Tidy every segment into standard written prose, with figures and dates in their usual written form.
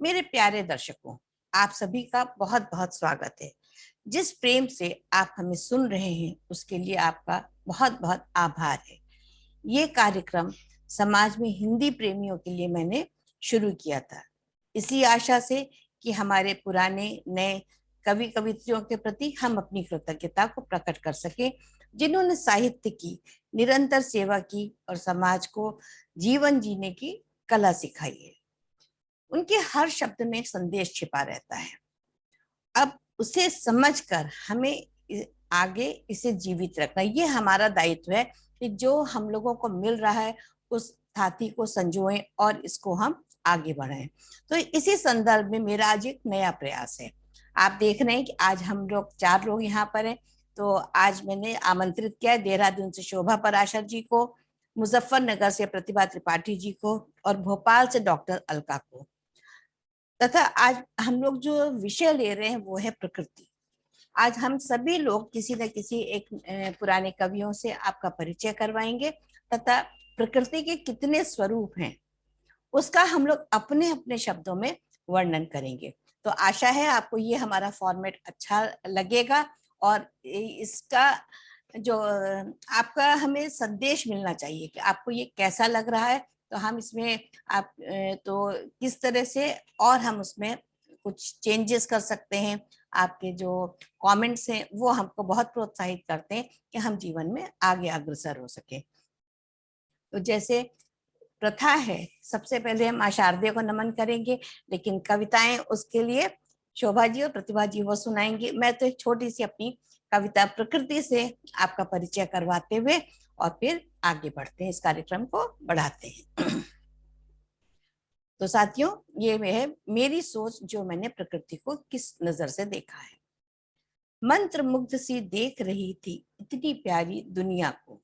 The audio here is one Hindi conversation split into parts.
मेरे प्यारे दर्शकों, आप सभी का बहुत बहुत स्वागत है। जिस प्रेम से आप हमें सुन रहे हैं उसके लिए आपका बहुत बहुत आभार है। ये कार्यक्रम समाज में हिंदी प्रेमियों के लिए मैंने शुरू किया था, इसी आशा से कि हमारे पुराने नए कवि कवित्रियों के प्रति हम अपनी कृतज्ञता को प्रकट कर सके, जिन्होंने साहित्य की निरंतर सेवा की और समाज को जीवन जीने की कला सिखाई है। उनके हर शब्द में एक संदेश छिपा रहता है। अब उसे समझकर हमें आगे इसे जीवित रखना, ये हमारा दायित्व है कि जो हम लोगों को मिल रहा है उस थाती को संजोएं और इसको हम आगे बढ़ाएं। तो इसी संदर्भ में मेरा आज एक नया प्रयास है। आप देख रहे हैं कि आज हम लोग 4 लोग यहाँ पर हैं। तो आज मैंने आमंत्रित किया है देहरादून से शोभा पराशर जी को, मुजफ्फरनगर से प्रतिभा त्रिपाठी जी को और भोपाल से डॉक्टर अलका को। तथा आज हम लोग जो विषय ले रहे हैं वो है प्रकृति। आज हम सभी लोग किसी न किसी एक पुराने कवियों से आपका परिचय करवाएंगे तथा प्रकृति के कितने स्वरूप हैं उसका हम लोग अपने अपने शब्दों में वर्णन करेंगे। तो आशा है आपको ये हमारा फॉर्मेट अच्छा लगेगा और इसका जो आपका हमें संदेश मिलना चाहिए कि आपको ये कैसा लग रहा है। तो हम इसमें आप तो किस तरह से और हम उसमें कुछ चेंजेस कर सकते हैं। आपके जो कमेंट्स हैं वो हमको बहुत प्रोत्साहित करते हैं कि हम जीवन में आगे अग्रसर हो सके। तो जैसे प्रथा है, सबसे पहले हम आशार्दय को नमन करेंगे, लेकिन कविताएं उसके लिए शोभा जी और प्रतिभा जी वो सुनाएंगी। मैं तो एक छोटी सी अपनी कविता प्रकृति से आपका परिचय करवाते हुए और फिर आगे बढ़ते हैं, इस कार्यक्रम को बढ़ाते हैं। तो साथियों, ये है मेरी सोच जो मैंने प्रकृति को किस नजर से देखा है। मंत्र मुग्ध सी देख रही थी इतनी प्यारी दुनिया को,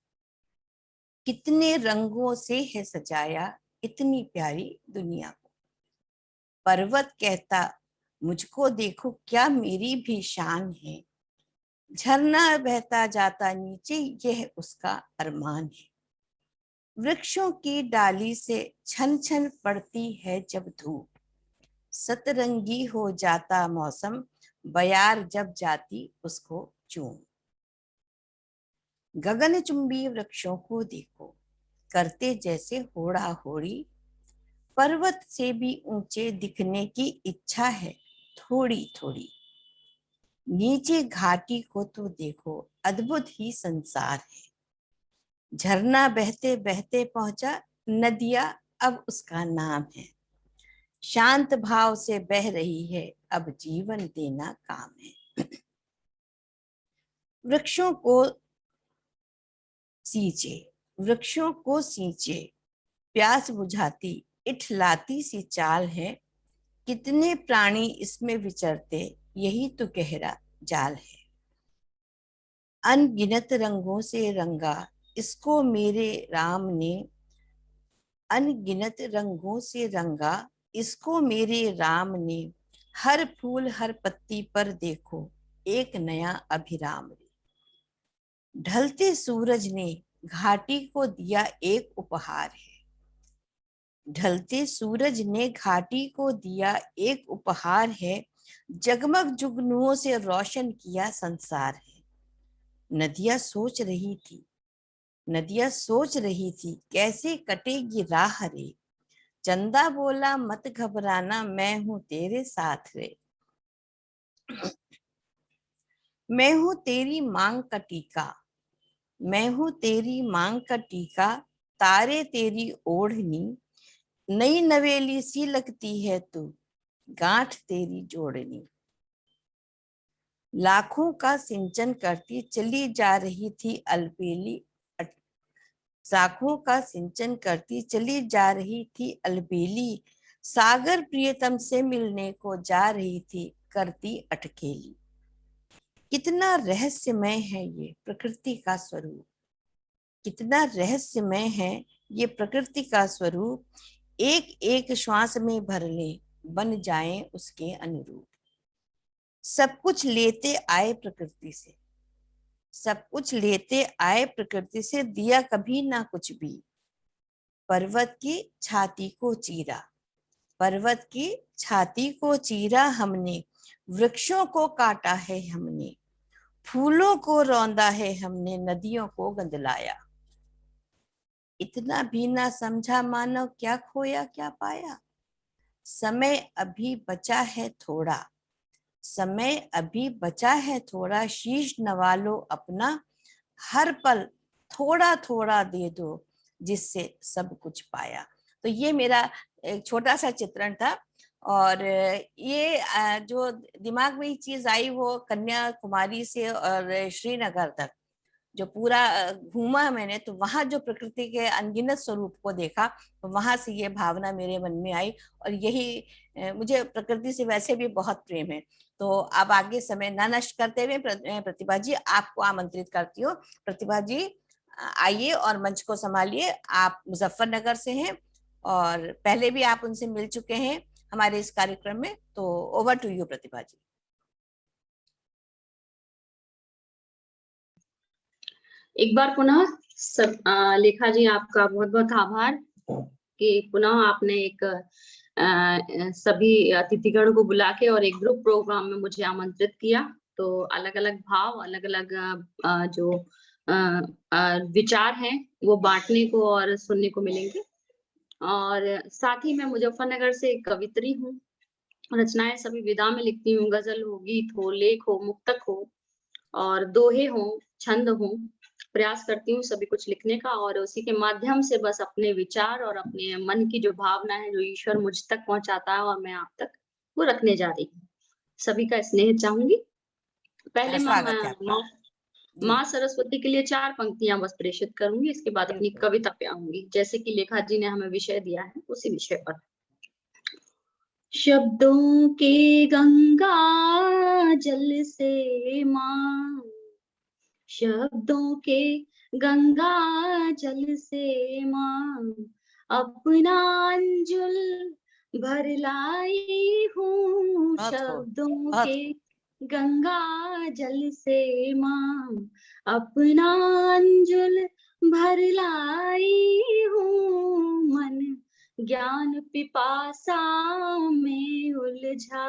कितने रंगों से है सजाया इतनी प्यारी दुनिया को। पर्वत कहता मुझको देखो क्या मेरी भी शान है, झरना बहता जाता नीचे यह उसका अरमान है। वृक्षों की डाली से छन छन पड़ती है जब धूप, सतरंगी हो जाता मौसम बयार जब जाती उसको चूम। गगनचुंबी वृक्षों को देखो करते जैसे होड़ा होड़ी, पर्वत से भी ऊंचे दिखने की इच्छा है थोड़ी थोड़ी। नीचे घाटी को तो देखो अद्भुत ही संसार है, झरना बहते बहते पहुंचा नदिया अब उसका नाम है। शांत भाव से बह रही है अब जीवन देना काम है। वृक्षों को सींचे, वृक्षों को सींचे, प्यास बुझाती इठलाती सी चाल है, कितने प्राणी इसमें विचरते यही तो गहरा जाल है। अनगिनत रंगों से रंगा इसको मेरे राम ने, अनगिनत रंगों से रंगा इसको मेरे राम ने, हर फूल हर पत्ती पर देखो एक नया अभिराम रे। ढलते सूरज ने घाटी को दिया एक उपहार है, ढलते सूरज ने घाटी को दिया एक उपहार है, जगमग जुगनुओं से रोशन किया संसार है। नदियां सोच रही थी, नदियां सोच रही थी कैसे कटेगी राह रे, चंदा बोला मत घबराना मैं हूं तेरे साथ रे। मैं हूं तेरी मांग का टीका, मैं हूं तेरी मांग का टीका, तारे तेरी ओढ़नी, नई नवेली सी लगती है तू, गांठ तेरी जोड़नी। लाखों का सिंचन करती चली जा रही थी अलबेली, लाखों का सिंचन करती चली जा रही थी अलबेली, सागर प्रियतम से मिलने को जा रही थी करती अटखेली। कितना रहस्यमय है ये प्रकृति का स्वरूप, कितना रहस्यमय है ये प्रकृति का स्वरूप, एक एक श्वास में भर ले बन जाए उसके अनुरूप। सब कुछ लेते आए प्रकृति से, सब कुछ लेते आए प्रकृति से, दिया कभी ना कुछ भी, पर्वत की छाती को चीरा, पर्वत की छाती को चीरा हमने, वृक्षों को काटा है हमने, फूलों को रौंदा है हमने, नदियों को गंदलाया। इतना भी ना समझा मानव, क्या खोया क्या पाया। समय अभी बचा है थोड़ा, समय अभी बचा है थोड़ा, शीश नवा लो अपना, हर पल थोड़ा थोड़ा दे दो, जिससे सब कुछ पाया। तो ये मेरा एक छोटा सा चित्रण था। और ये जो दिमाग में ये चीज आई वो कन्याकुमारी से और श्रीनगर तक जो पूरा घूमा मैंने, तो वहां जो प्रकृति के अनगिनत स्वरूप को देखा, तो वहां से ये भावना मेरे मन में आई। और यही मुझे प्रकृति से वैसे भी बहुत प्रेम है। तो अब आगे समय ना नष्ट करते हुए प्रतिभा जी आपको आमंत्रित करती हूँ। प्रतिभा जी आइए और मंच को संभालिए। आप मुजफ्फरनगर से हैं और पहले भी आप उनसे मिल चुके हैं हमारे इस कार्यक्रम में। तो ओवर टू यू प्रतिभा जी। एक बार पुनः सब लेखा जी, आपका बहुत बहुत आभार कि पुनः आपने एक सभी अतिथिगण को बुला के और एक ग्रुप प्रोग्राम में मुझे आमंत्रित किया। तो अलग अलग भाव, अलग अलग जो विचार हैं वो बांटने को और सुनने को मिलेंगे। और साथ ही मैं मुजफ्फरनगर से एक कवित्री हूँ। रचनाएं सभी विधा में लिखती हूँ, गजल हो, गीत हो, लेख हो, मुक्तक हो और दोहे हो, छंद हो। प्रयास करती हूँ सभी कुछ लिखने का और उसी के माध्यम से बस अपने विचार और अपने मन की जो भावना है, जो ईश्वर मुझ तक पहुंचाता है और मैं आप तक, वो रखने जा रही हूँ। सभी का स्नेह चाहूंगी। पहले स्वागत है आपका माँ जी। सरस्वती के लिए 4 पंक्तियां बस प्रेषित करूंगी, इसके बाद अपनी बिल्कुल। कविता पे आऊंगी, जैसे कि लेखा जी ने हमें विषय दिया है उसी विषय पर। शब्दों के गंगा जल से माँ, शब्दों के गंगा जल से माँ, अपना अंजुल भर लाई हूँ। बहुत खूब। शब्दों बहुत के खूब। गंगा जल से माँ, अपना अंजुल भर लाई हूँ। मन ज्ञान पिपासा में उलझा,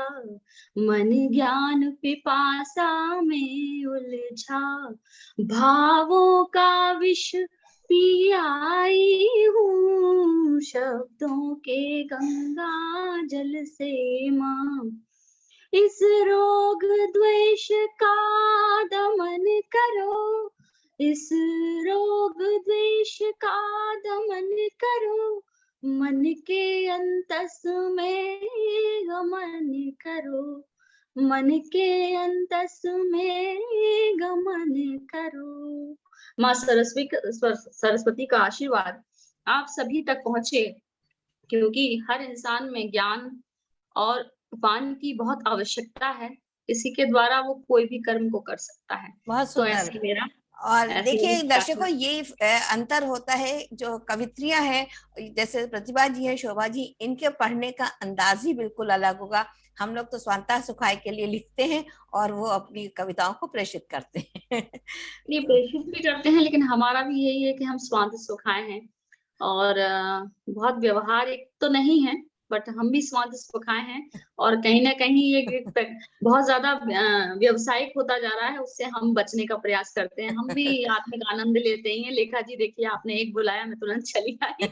मन ज्ञान पिपासा में उलझा, भावों का विष पी आई हूँ। शब्दों के गंगा जल से माँ, इस रोग द्वेष का दमन करो, इस रोग द्वेष का दमन करो, मन के अंतस में गमन करो, मन के अंतस में गमन करो। माँ सरस्वती का आशीर्वाद आप सभी तक पहुंचे, क्योंकि हर इंसान में ज्ञान और उपान की बहुत आवश्यकता है। इसी के द्वारा वो कोई भी कर्म को कर सकता है। बहुत तो सुंदर। और ऐसे देखिए मेरी दर्शकों, प्रार्थना। ये अंतर होता है जो कवित्रियां हैं, जैसे प्रतिभा जी हैं, शोभा जी, इनके पढ़ने का अंदाज ही बिल्कुल अलग होगा। हम लोग तो स्वांतः सुखाय के लिए लिखते हैं और वो अपनी कविताओं को प्रेषित करते हैं। ये प्रेषित भी करते हैं, लेकिन हमारा भी यही है कि हम स्वांत सुखाए हैं और बहुत व्यवहारिक तो नहीं है, बट हम भी स्वांत सुखाए हैं। और कहीं ना कहीं ये बहुत ज्यादा व्यवसायिक होता जा रहा है, उससे हम बचने का प्रयास करते हैं। हम भी आत्मिक आनंद लेते ही हैं। लेखा जी देखिए, आपने एक बुलाया, मैं तुरंत चली आई।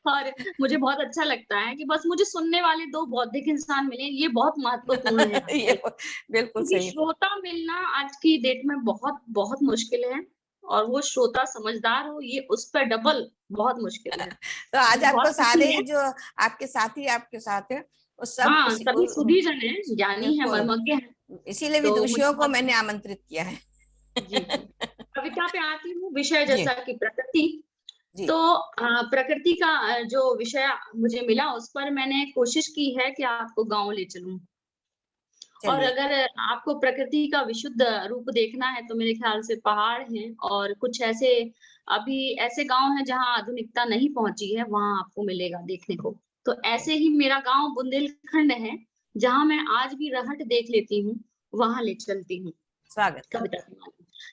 और मुझे बहुत अच्छा लगता है कि बस मुझे सुनने वाले 2 बौद्धिक इंसान मिले, ये बहुत महत्वपूर्ण है ये आजकल। बिल्कुल क्योंकि सही। श्रोता मिलना आज की डेट में बहुत बहुत मुश्किल है, और वो श्रोता समझदार हो, ये उस पर डबल बहुत मुश्किल है। तो आज मुझे आपको बहुत खुशी सारे है। जो आपके साथी आपके साथ हैं वो सब हाँ, सभी सुधीजन हैं, ज्ञानी हैं, बिल्कुल, मर्मज्ञ हैं। इसीलिए तो मुझे विदुषियों को बहुत, मैंने आमंत्रित किया है। जी जी। कविता पे आती हूँ। विषय जी जैसा कि प्रकृति। जी। तो प्रकृति का जो विषय मुझे मिला, उस पर मैंने कोशिश की है कि आपको गाँव ले चलूं। और चलिए। अगर आपको प्रकृति का विशुद्ध रूप देखना है, तो मेरे ख्याल से पहाड़ हैं और कुछ ऐसे, अभी ऐसे गांव हैं जहां आधुनिकता नहीं पहुंची है, वहां आपको मिलेगा देखने को। तो ऐसे ही मेरा गांव बुंदेलखंड है, जहां मैं आज भी रहट देख लेती हूँ, वहां ले चलती हूँ। स्वागत है। कविता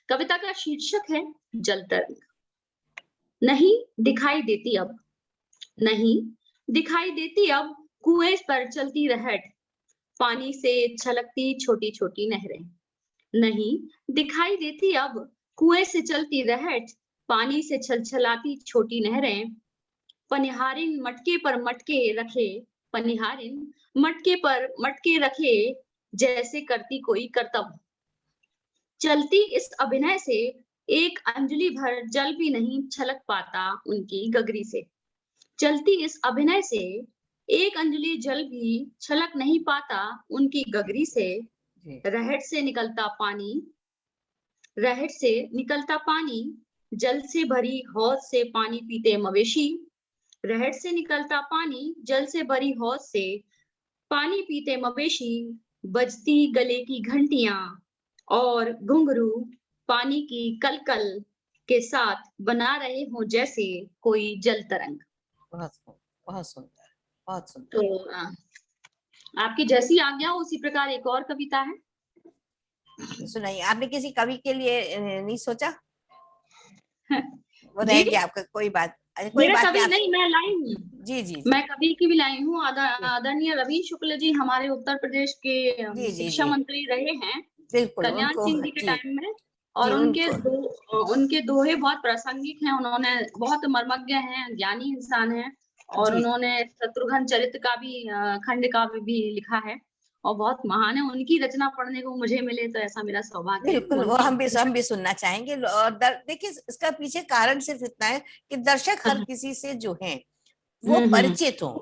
कविता का शीर्षक है जल तरंग। नहीं दिखाई देती अब, नहीं दिखाई देती अब कुएं पर चलती रहट, पानी से छलकती छोटी छोटी नहरें। नहीं दिखाई देती अब कुएं से चलती रहट, पानी से छलछलाती छोटी नहरें। पनिहारिन मटके पर मटके रखे, पनिहारिन मटके पर मटके रखे, जैसे करती कोई कर्तव्य। चलती इस अभिनय से एक अंजलि भर जल भी नहीं छलक पाता उनकी गगरी से। चलती इस अभिनय से एक अंजलि जल भी छलक नहीं पाता उनकी गगरी से। रहट से निकलता पानी, रहट से निकलता पानी, जल से भरी हौद से पानी पीते मवेशी। रहट से निकलता पानी, जल से भरी हौद से पानी पीते मवेशी। बजती गले की घंटियां और घुंघरू पानी की कलकल के साथ बना रहे हो जैसे कोई जल तरंग। बहुत बहुत सुंदर, बहुत सुंदर। तो आपकी जैसी आज्ञा उसी प्रकार एक और कविता है, सुनाइए। आपने किसी कवि के लिए नहीं सोचा? वो जी रहेगी आपका, कोई बात, कोई मेरा बात कवि नहीं। नहीं, मैं लाई हूँ, जी जी मैं कवि की भी लाई हूँ। आदरणीय रवीश शुक्ल जी हमारे उत्तर प्रदेश के जी जी शिक्षा जी मंत्री रहे हैं बिल्कुल, कल्याण उनको सिंह जी के जी टाइम में, जी और उनको उनके दोहे बहुत प्रासंगिक हैं। उन्होंने बहुत मर्मज्ञ हैं, ज्ञानी इंसान हैं, और जी उन्होंने शत्रुघ्न चरित्र का भी खंड काव्य भी लिखा है और बहुत महान है। उनकी रचना पढ़ने को मुझे मिले तो ऐसा मेरा सौभाग्य है। बिल्कुल, वो हम भी सुनना चाहेंगे। और देखिए, इसका पीछे कारण सिर्फ इतना है कि दर्शक हर किसी से जो हैं वो परिचित हों।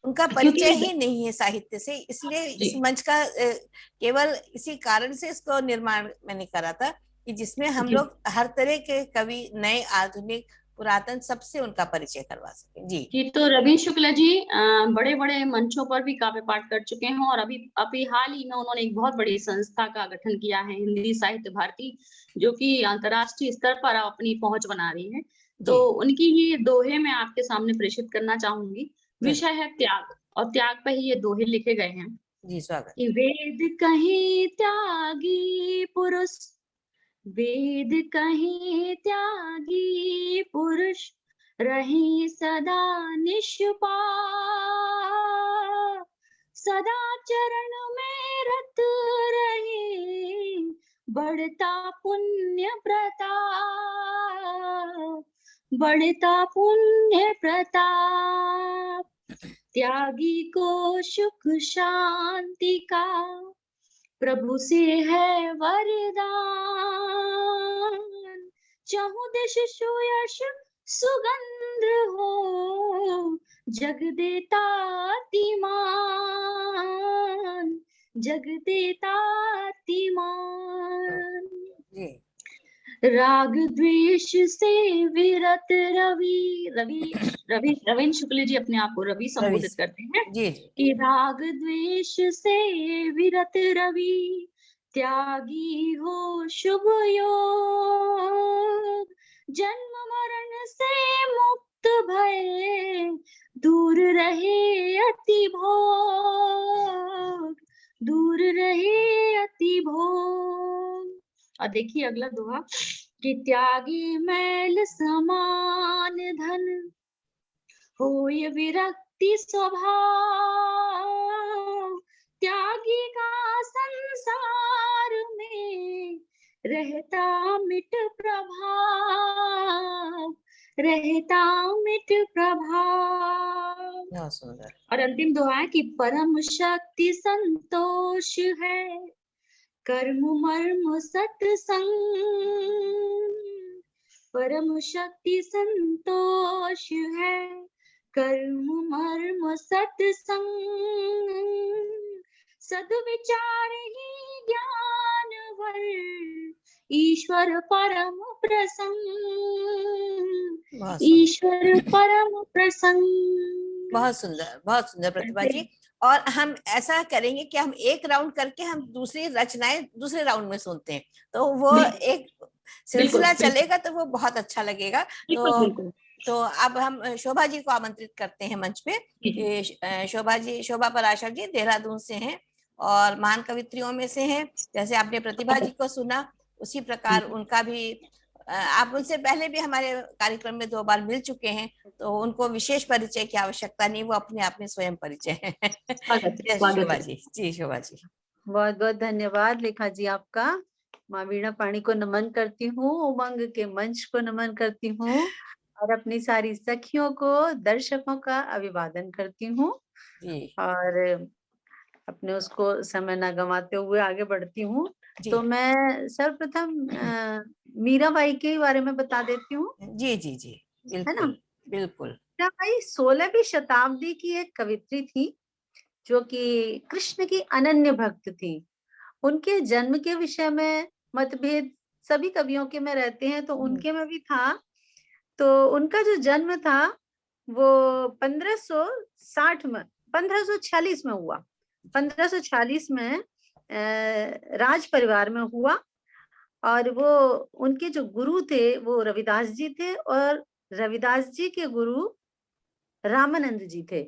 उनका क्योंकि परिचय ही नहीं है साहित्य से, इसलिए जी इस मंच का केवल इसी कारण से इसको निर्माण मैंने करा था कि जिसमें हम जी लोग हर तरह के कवि, नए, आधुनिक, पुरातन, सबसे उनका परिचय करवा सके। जी जी तो रवि शुक्ला जी बड़े बड़े मंचों पर भी काव्य पाठ कर चुके हैं, और अभी अभी हाल ही में उन्होंने एक बहुत बड़ी संस्था का गठन किया है, हिंदी साहित्य भारती, जो कि अंतर्राष्ट्रीय स्तर पर अपनी पहुंच बना रही है। तो जी उनकी ही दोहे मैं आपके सामने प्रेषित करना चाहूंगी। विषय है त्याग, और त्याग पे ही ये दोहे लिखे गए हैं जी स्वागत। कि वेद कहीं त्यागी पुरुष, वेद कहीं त्यागी पुरुष, रहे सदा निष्पाप, सदा चरण में रत रहे, बढ़ता पुण्य प्रताप, बढ़ता पुण्य प्रताप। त्यागी को सुख शांति का प्रभु से है वरदान, चाहु दिश सुयश सुगंध हो, जग देता तिमान, जग देता तिमान। जी राग द्वेष से विरत रवि, रविन्द्र शुक्ल जी अपने आप को रवि रवि संबोधित करते हैं जी जी कि राग द्वेष से विरत रवि, त्यागी हो शुभ योग, जन्म मरण से मुक्त भय, दूर रहे अति भोग, दूर रहे अति भोग। और देखिए अगला दोहा कि त्यागी मैल समान धन, होय विरक्ति स्वभाव, त्यागी का संसार में रहता मिट प्रभाव, रहता मिट प्रभाव। बहुत सुंदर। और अंतिम दोहा है कि परम शक्ति संतोष है, कर्म मर्म सत्संग, परम शक्ति संतोष है, कर्म मर्म सत्संग, सद्विचार ही ज्ञान वर, ईश्वर परम प्रसन्न, ईश्वर परम प्रसन्न। बहुत सुंदर प्रतिभा जी। और हम ऐसा करेंगे कि हम एक राउंड करके हम दूसरी रचनाएं दूसरे राउंड में सुनते हैं, तो वो एक सिलसिला चलेगा, तो वो बहुत अच्छा लगेगा। तो अब हम शोभा जी को आमंत्रित करते हैं मंच पे। शोभा जी, शोभा पराशर जी देहरादून से हैं और महान कवित्रियों में से हैं। जैसे आपने प्रतिभा जी को सुना, उसी प्रकार उनका भी आप उनसे पहले भी हमारे कार्यक्रम में 2 बार मिल चुके हैं, तो उनको विशेष परिचय की आवश्यकता नहीं, वो अपने आप में स्वयं परिचय है। स्वागत है, जय स्वागत शोभा है। जी शोभा जी। बहुत बहुत धन्यवाद लेखा जी आपका। माँ वीणा पाणी को नमन करती हूँ, उमंग के मंच को नमन करती हूँ और अपनी सारी सखियों को, दर्शकों का अभिवादन करती हूँ जी और अपने उसको समय न गंवाते हुए आगे बढ़ती हूँ। जी तो मैं सर्वप्रथम मीराबाई के बारे में बता देती हूँ, जी जी जी है ना। बिल्कुल बिल्कुल। मीराबाई 16वीं शताब्दी की एक कवित्री थी जो कि कृष्ण की अनन्य भक्त थी। उनके जन्म के विषय में मतभेद सभी कवियों के में रहते हैं, तो उनके में भी था। तो उनका जो जन्म था वो 1560 में 1546 में हुआ। 1546 में राज परिवार में हुआ और वो उनके जो गुरु थे वो रविदास जी थे और रविदास जी के गुरु रामानंद जी थे,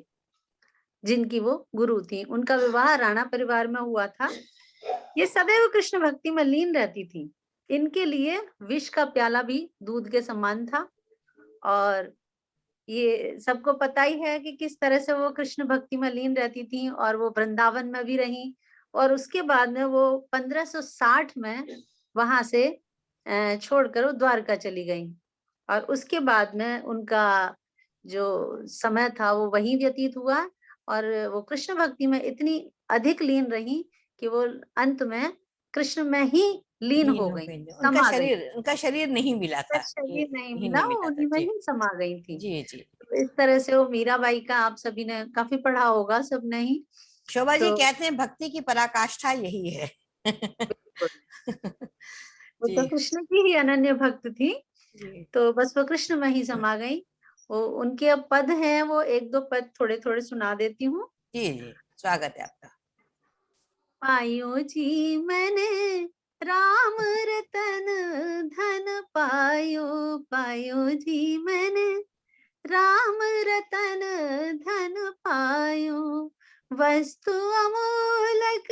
जिनकी वो गुरु थी। उनका विवाह राणा परिवार में हुआ था। ये सदैव कृष्ण भक्ति में लीन रहती थी। इनके लिए विष का प्याला भी दूध के समान था और ये सबको पता ही है कि किस तरह से वो कृष्ण भक्ति में लीन रहती थी और वो वृंदावन में भी रही और उसके बाद में वो 1560 में वहां से छोड़कर वो द्वारका चली गई और उसके बाद में उनका जो समय था वो वहीं व्यतीत हुआ और वो कृष्ण भक्ति में इतनी अधिक लीन रही कि वो अंत में कृष्ण में ही लीन हो गई, समा गई। उनका शरीर नहीं मिला उसका था, शरीर नहीं ही मिला, नहीं वो मिला था। उन्हीं में जी ही समा गई थी। जी जी। तो इस तरह से वो मीराबाई का आप सभी ने काफी पढ़ा होगा, सबने ही। शोभा जी तो कहते हैं भक्ति की पराकाष्ठा यही है। बिल्कुल, वो तो जी कृष्ण की ही अनन्य भक्त थी। जी तो बस वो कृष्ण में ही समा गई। वो उनके अब पद हैं, वो एक दो पद थोड़े थोड़े सुना देती हूँ। जी जी स्वागत है आपका। पायो जी मैंने राम रतन धन पायो, पायो जी मैंने राम रतन धन पायो, वस्तु अमोलक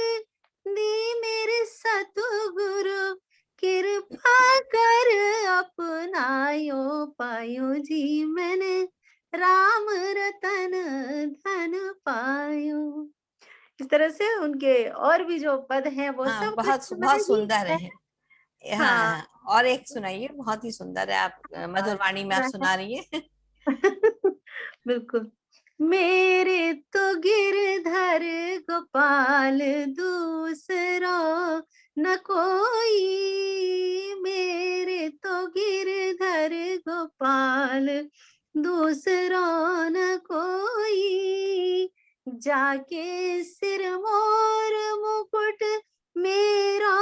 दी मेरे सतगुरु, कृपा कर अपनायो, पायो जी मैंने राम रतन धन पायो। इस तरह से उनके और भी जो पद हैं वो हाँ सब बहुत कृष्ण में बहुत ही सुंदर है। है। हाँ हाँ, हाँ, और एक सुनाइए, बहुत ही सुंदर है। आप मधुर वाणी में आप सुना रही है। बिल्कुल। मेरे तो गिरधर गोपाल दूसरा न कोई, मेरे तो गिरधर गोपाल दूसरा न कोई, जाके सिर मोर मुकुट मेरा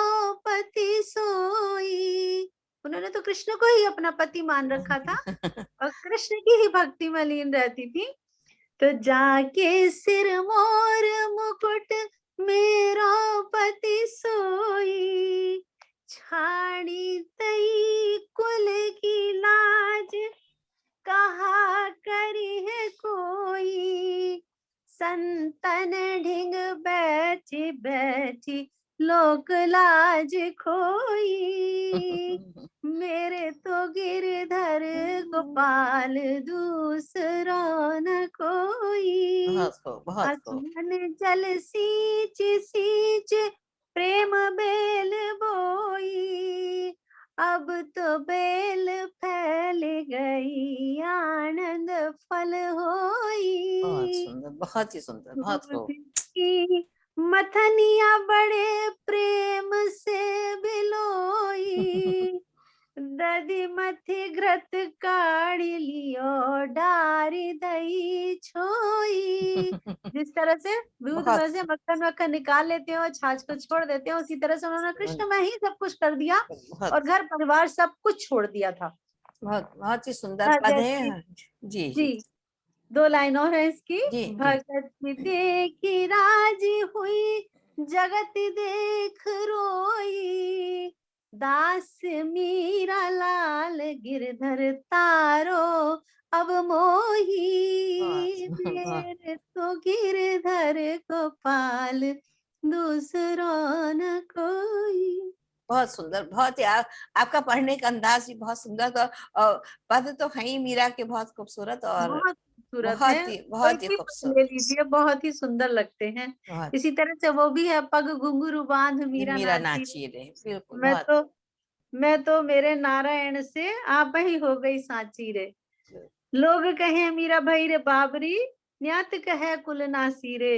पति सोई। उन्होंने तो कृष्ण को ही अपना पति मान रखा था और कृष्ण की ही भक्ति में लीन रहती थी। तो जाके सिर मोर मुकुट मेरा पति सोई, छाड़ी तई कुल की लाज कहा करी है कोई, संतन ढिंग बैठी बैठी लोक लाज खोई, मेरे तो गिरधर गोपाल दूसरा न कोई, बहुत खूब बहुत खूब। आसमान जल सींच सींच प्रेम बेल बोई, अब तो बेल फैल गई आनंद फल बहुत होई, सुंदर, बहुत ही सुंदर, बहुत दूध खूब। की मथनिया बड़े प्रेम से बिलोई, दधी मथी घृत काढ़ी लियो डारी दही छोई। जिस तरह से दूध बहुत में से मक्खन वक्खन निकाल लेते हो, छाछ को छोड़ देते हो, उसी तरह से उन्होंने कृष्ण में ही सब कुछ कर दिया बहुत और घर परिवार सब कुछ छोड़ दिया था। बहुत बहुत ही सुंदर हाँ, पद जैसे है। जी जी, जी 2 लाइन और है इसकी। जी जी। भगत देखी राजी हुई जगत देख रोई, दास मीरा लाल गिरधर तारो अब मोही, बहुत मेरे तो गिरधर गोपाल दूसरो न कोई। बहुत सुंदर, बहुत ही आपका पढ़ने का अंदाज भी बहुत सुंदर, तो पद तो है ही मीरा के बहुत खूबसूरत, और बहुत खूबसूरत बहुत है, ही कोई भी पद खूबसूरत। ले लीजिए बहुत ही सुंदर लगते हैं। बहुत इसी तरह से वो भी है, पग घुंघरू बांध मीरा मीरा नाची रे। नाची रे, बिल्कुल मैं बहुत। तो मेरे नारायण से आप ही हो गई साची रे। लोग कहे मीरा भई रे बाबरी, न्यात कहे कुल नासी रे।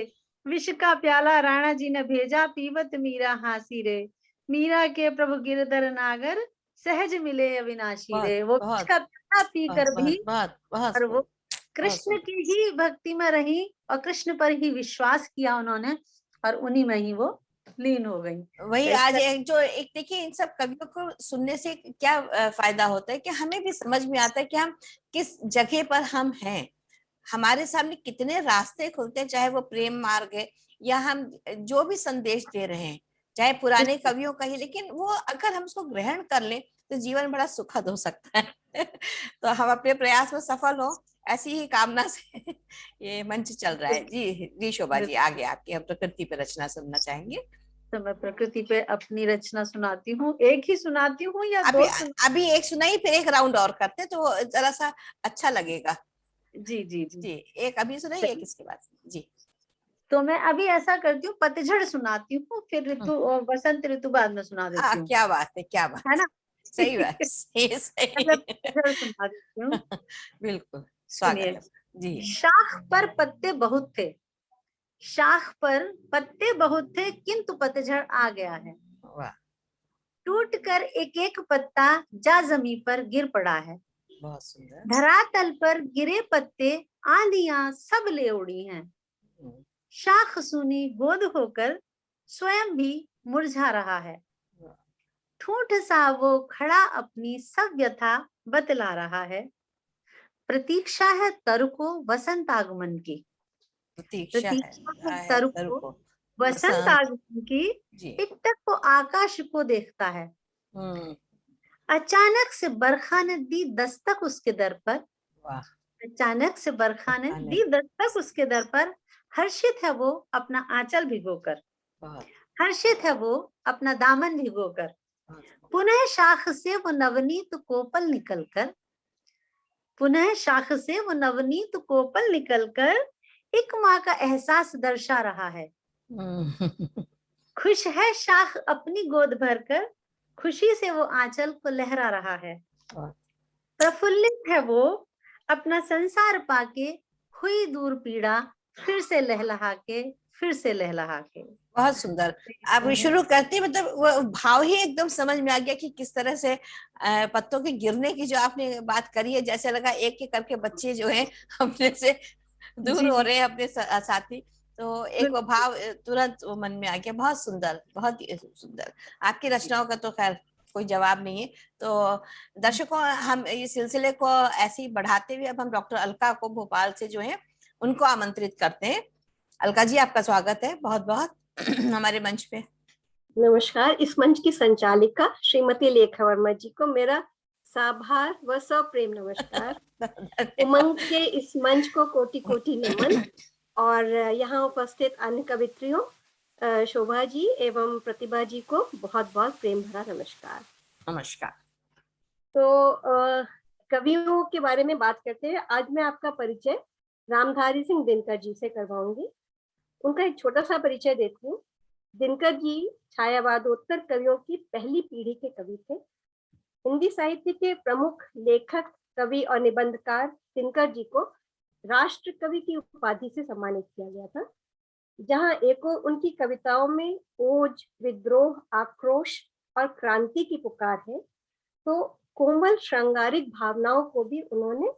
विष का प्याला राणा जी ने भेजा, पीवत मीरा हासी रे। मीरा के प्रभु गिरधर नागर, सहज मिले अविनाशी बहुत रे। वो विष बहुत का प्याला बहुत पीकर भी, बहुत बहुत और वो बहुत कृष्ण सुंदर। की ही भक्ति में रही और कृष्ण पर ही विश्वास किया उन्होंने, और उन्हीं में ही वो लीन हो गई। वही तो इस आज तरह जो एक देखिए, इन सब कवियों को सुनने से क्या फायदा होता है कि हमें भी समझ में आता है कि हम किस जगह पर हम हैं, हमारे सामने कितने रास्ते खुलते हैं, चाहे वो प्रेम मार्ग है या हम जो भी संदेश दे रहे हैं, चाहे पुराने कवियों का ही, लेकिन वो अगर हम उसको ग्रहण कर लें तो जीवन बड़ा सुखद हो सकता है। तो हम अपने प्रयास में सफल हो, ऐसी ही कामना से ये मंच चल रहा है। जी जी शोभा जी, आगे आपकी हम प्रकृति पर रचना सुनना चाहेंगे। तो मैं प्रकृति पे अपनी रचना सुनाती हूँ, एक ही सुनाती हूँ या अभी दो अभी एक सुनाई, फिर एक राउंड और करते हैं तो जरा सा अच्छा लगेगा। जी जी जी। जी, एक अभी सुनाई, एक इसके बाद। जी, तो मैं अभी ऐसा करती हूँ, पतझड़ सुनाती हूँ, फिर ऋतु और बसंत ऋतु बाद में सुना देती हूँ, क्या बात है, क्या बात है ना। सही बात, सही मतलब सही। पतझड़ सुना देती हूँ, बिल्कुल, स्वागत सुनिए। है जी। शाख पर पत्ते बहुत थे, शाख पर पत्ते बहुत थे, किंतु पतझड़ आ गया है। वाह, टूट कर एक एक पत्ता जा जमी पर गिर पड़ा है। बहुत सुंदर। धरातल पर गिरे पत्ते आंधियां सब ले उड़ी हैं। शाख सुनी गोद होकर स्वयं भी मुरझा रहा है। ठूठ सा वो खड़ा अपनी सब व्यथा बतला रहा है। प्रतीक्षा है तर को वसंत आगमन की, प्रतीक्षा प्रतीक्षा है है तर तर को को वसंत बसंत। आगमन की। जी। एक तक वो आकाश को देखता है। हम्म। अचानक से बरखा ने दी दस्तक उसके दर पर। वाह, अचानक से बरखा ने आने। दी दस्तक उसके दर पर। हर्षित है वो अपना आंचल भिगोकर, बहुत हर्षित है वो अपना दामन भिगोकर। बहुत पुनः शाख से वो नवनीत कोपल निकलकर, पुनः शाख से वो नवनीत कोपल निकलकर एक माँ का एहसास दर्शा रहा है। खुश है शाख अपनी गोद भरकर, खुशी से वो आंचल को लहरा रहा है। प्रफुल्लित है वो अपना संसार पाके, हुई दूर पीड़ा फिर से लहलहा के, फिर से लहलहा के। बहुत सुंदर। आप शुरू करते, मतलब वो भाव ही एकदम समझ में आ गया कि किस तरह से पत्तों के गिरने की जो आपने बात करी है, जैसे लगा एक एक करके बच्चे जो हैं अपने से दूर जी हो जी रहे हैं, अपने साथी। तो एक वो भाव तुरंत वो मन में आ गया। बहुत सुंदर, बहुत ही सुंदर। आपकी रचनाओं का तो खैर कोई जवाब नहीं है। तो दर्शकों, हम इस सिलसिले को ऐसे ही बढ़ाते हुए अब हम डॉक्टर अलका को भोपाल से जो है उनको आमंत्रित करते हैं। अलका जी, आपका स्वागत है बहुत बहुत हमारे मंच पे। नमस्कार। इस मंच की संचालिका श्रीमती लेखा वर्मा जी को मेरा साभार व सप्रेम नमस्कार। उमंग के इस मंच को कोटि कोटि नमन, और यहाँ उपस्थित अन्य कवित्रियों शोभा जी एवं प्रतिभा जी को बहुत बहुत प्रेम भरा नमस्कार। नमस्कार। तो कवियों के बारे में बात करते हैं। आज मैं आपका परिचय रामधारी सिंह दिनकर जी से करवाऊंगी। उनका एक छोटा सा परिचय देती हूँ। दिनकर जी छायावादोत्तर कवियों की पहली पीढ़ी के कवि थे। हिंदी साहित्य के प्रमुख लेखक, कवि और निबंधकार दिनकर जी को राष्ट्र कवि की उपाधि से सम्मानित किया गया था। जहां एको उनकी कविताओं में ओज, विद्रोह, आक्रोश और क्रांति की पुकार है, तो कोमल श्रृंगारिक भावनाओं को भी उन्होंने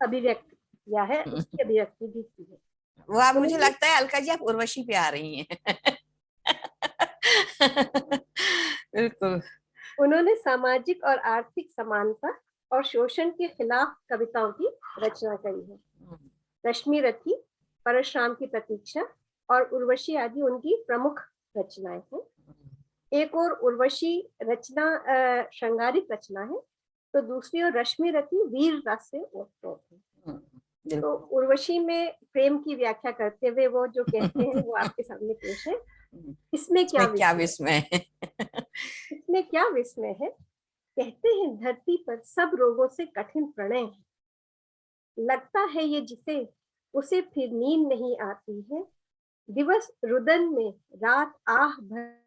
अभिव्यक्त किया है, उसकी अभिव्यक्ति भी की है। वो आप, मुझे लगता है अलका जी आप उर्वशी पे आ रही हैं। बिल्कुल। उन्होंने सामाजिक और आर्थिक समानता और शोषण के खिलाफ कविताओं की रचना करी है। रश्मि रथी, परशुराम की प्रतीक्षा और उर्वशी आदि उनकी प्रमुख रचनाएं हैं। एक और उर्वशी रचना श्रृंगारिक रचना है, तो दूसरी ओर रश्मि रथी वीर रस से ओतप्रोत है। तो उर्वशी में प्रेम की व्याख्या करते हुए वो जो कहते हैं वो आपके सामने पेश है। इसमें क्या विस्मय है? इसमें क्या विस्मय है, कहते हैं धरती पर सब रोगों से कठिन प्रणय है। लगता है ये जिसे उसे फिर नींद नहीं आती है, दिवस रुदन में रात आह भर,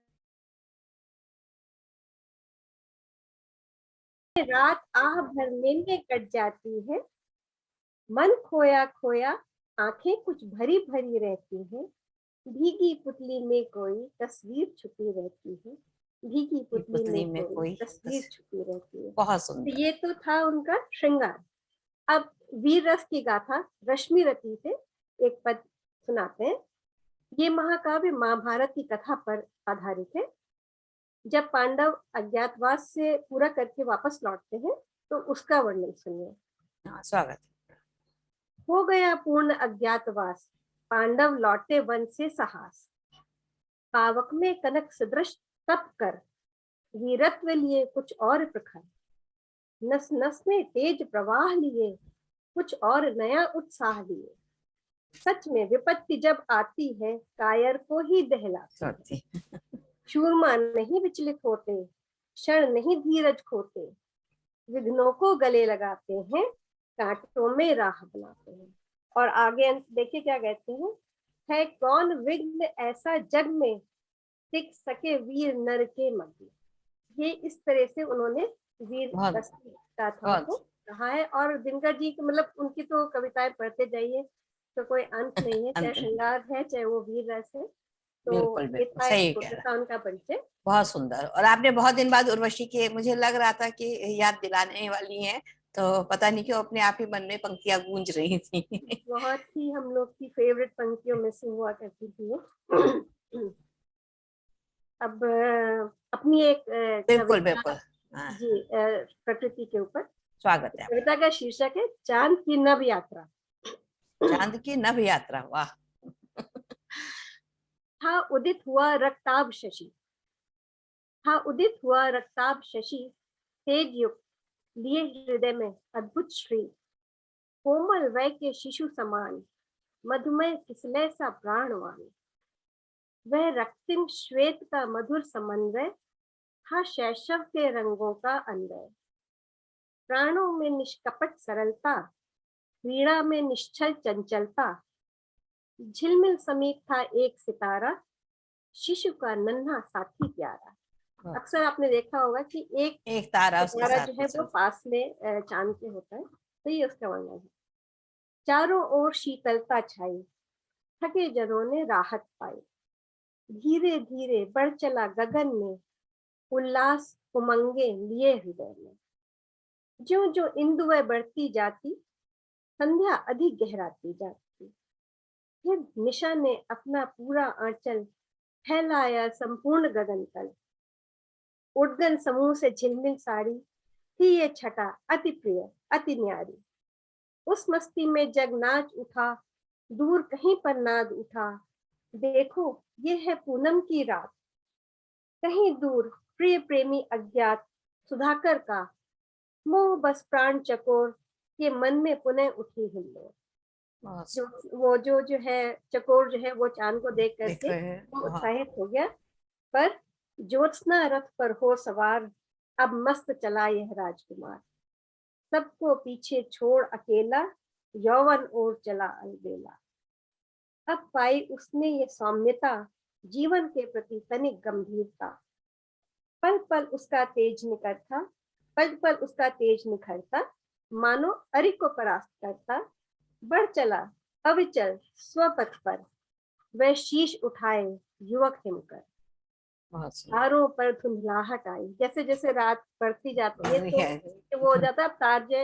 रात आह भरने में कट जाती है। मन खोया खोया आंखें कुछ भरी भरी रहती हैं, भीगी पुतली में कोई तस्वीर छुपी रहती है, भीगी पुतली में कोई तस्वीर छुपी रहती है। बहुत तो सुंदर। ये तो था उनका श्रृंगार। अब वीर रस की गाथा रश्मि रति से एक पद सुनाते हैं। ये महाकाव्य महाभारत की कथा पर आधारित है। जब पांडव अज्ञातवास से पूरा करके वापस लौटते हैं तो उसका वर्णन सुनिए। हाँ, स्वागत। हो गया पूर्ण अज्ञातवास, पांडव लौटे वन से साहस। पावक में कनक सदृश तप कर, वीरत्व लिए कुछ और प्रखर। नस नस में तेज प्रवाह लिए, कुछ और नया उत्साह लिए। सच में विपत्ति जब आती है, कायर को ही दहलाती है। शूरमा नहीं विचलित होते, क्षण नहीं धीरज खोते। विघ्नों को गले लगाते हैं, कांटों में राह बनाते हैं। और आगे अंत देखिए क्या कहते हैं, है कौन विघ्न ऐसा जग में, टिक सके वीर नर के मध्य। ये इस तरह से उन्होंने वीर रस की गाथा को कहा है। और दिनकर जी मतलब उनकी तो कविताएं पढ़ते जाइए तो कोई अंत नहीं है, चाहे श्रृंगार है चाहे वो वीर रस है। तो बिल्कुल सही कह रहा है। उनका परिचय बहुत सुंदर। और आपने बहुत दिन बाद उर्वशी के, मुझे लग रहा था कि याद दिलाने वाली हैं, तो पता नहीं क्यों अपने आप ही मन में पंक्तियां गूंज रही थी। बहुत ही हम लोग की फेवरेट पंक्तियों में से हुआ करती थी। अब अपनी एक बिल्कुल बिल्कुल। जी प्रकृति के ऊपर स्वागत है। कविता का शीर्षक है चांद की नभ यात्रा। चांद की नभ यात्रा, वाह। था उदित हुआ रक्ताभ शशि, था उदित हुआ रक्ताभ शशि। तेज युक्त लिए हृदय में अद्भुत श्री। कोमल वय के शिशु समान, मधुमय किसलय सा प्राणवान। वह रक्तिम श्वेत का मधुर समन्वय, था शैशव के रंगों का अन्वय। प्राणों में निष्कपट सरलता, क्रीड़ा में निश्चल चंचलता। झिलमिल समीप था एक सितारा, शिशु का नन्हा साथी प्यारा। अक्सर आपने देखा होगा कि एक तारा जो है वो पास में चांद के होता है, तो ये उसका वर्णन है। चारों ओर शीतलता छाई, थके जनों ने राहत पाई। धीरे धीरे बढ़ चला गगन में, उल्लास उमंगे लिए हृदय में। जो जो इंदुवय बढ़ती जाती, संध्या अधिक गहराती जाती। फिर निशा ने अपना पूरा आंचल फैलाया संपूर्ण गगन तल। उद्गन समूह से झिलमिल सारी, थी ये छटा अति प्रिय अति न्यारी। उस मस्ती में जग नाच उठा, दूर कहीं पर नाद उठा। देखो ये है पूनम की रात, कहीं दूर प्रिय प्रेमी अज्ञात। सुधाकर का मोह बस प्राण चकोर, के मन में पुनः उठी हिल्लोल। जो है चकोर जो है वो चांद को देख करके वो उत्साहित हो गया। पर ज्योत्सना रथ पर हो सवार, अब मस्त चला यह राजकुमार। सबको पीछे छोड़ अकेला, यौवन ओर चला अलबेला। अब पाई उसने ये सौम्यता, जीवन के प्रति तनिक गंभीरता। पल पल उसका तेज निखरता, पल पल उसका तेज निखरता। मानो अरि को परास्त करता, बढ़ चला अविचल स्वपथ पर। वह शीश उठाए युवक हिमकर। तारों पर धुंधलाहट आई, जैसे जैसे रात बढ़ती जाती है तो वो हो जाता है,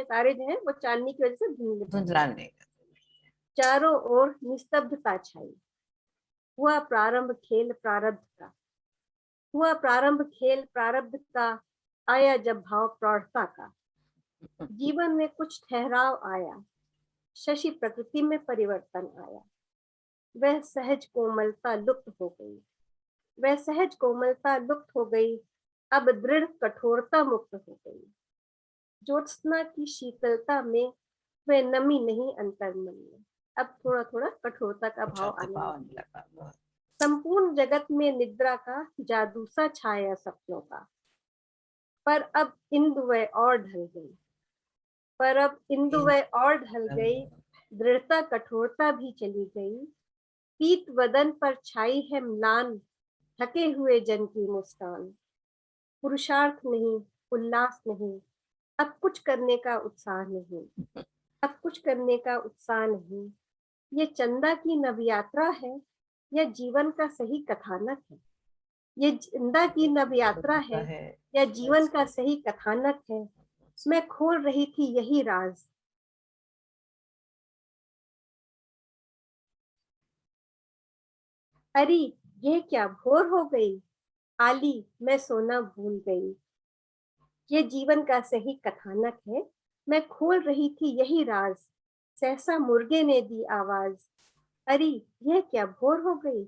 तारे जो है वो चांदनी की वजह से धुंधलाने। चारों ओर निस्तब्धता छाई। हुआ प्रारंभ खेल प्रारब्ध का, हुआ प्रारंभ खेल प्रारब्ध का। आया जब भाव प्रौढ़ता का। जीवन में कुछ ठहराव आया, शशि प्रकृति में परिवर्तन आया। वह सहज कोमलता लुप्त हो गई, वह सहज कोमलता लुप्त हो गई। अब दृढ़ कठोरता मुक्त हो गई। ज्योत्सना की शीतलता में वह नमी नहीं अंतर्मन में। अब थोड़ा थोड़ा कठोरता का भाव आने लगा। संपूर्ण जगत में निद्रा का जादू सा छाया सपनों का। पर अब इंदुए और ढल गई, पर अब इंदुए और ढल गई, दृढ़ता कठोरता भी चली गई। पीत वदन पर छाई है म्लान, थके हुए जन की मुस्कान। पुरुषार्थ नहीं, उल्लास नहीं, अब कुछ करने का उत्साह नहीं, अब कुछ करने का उत्साह नहीं। ये चंदा की नव यात्रा है या जीवन का सही कथानक है? ये चंदा की नव यात्रा है या जीवन का सही कथानक है? मैं खोल रही थी यही राज। अरे ये क्या भोर हो गई, आली मैं सोना भूल गई। ये जीवन का सही कथानक है, मैं खोल रही थी यही राज। सहसा मुर्गे ने दी आवाज, अरे यह क्या भोर हो गई,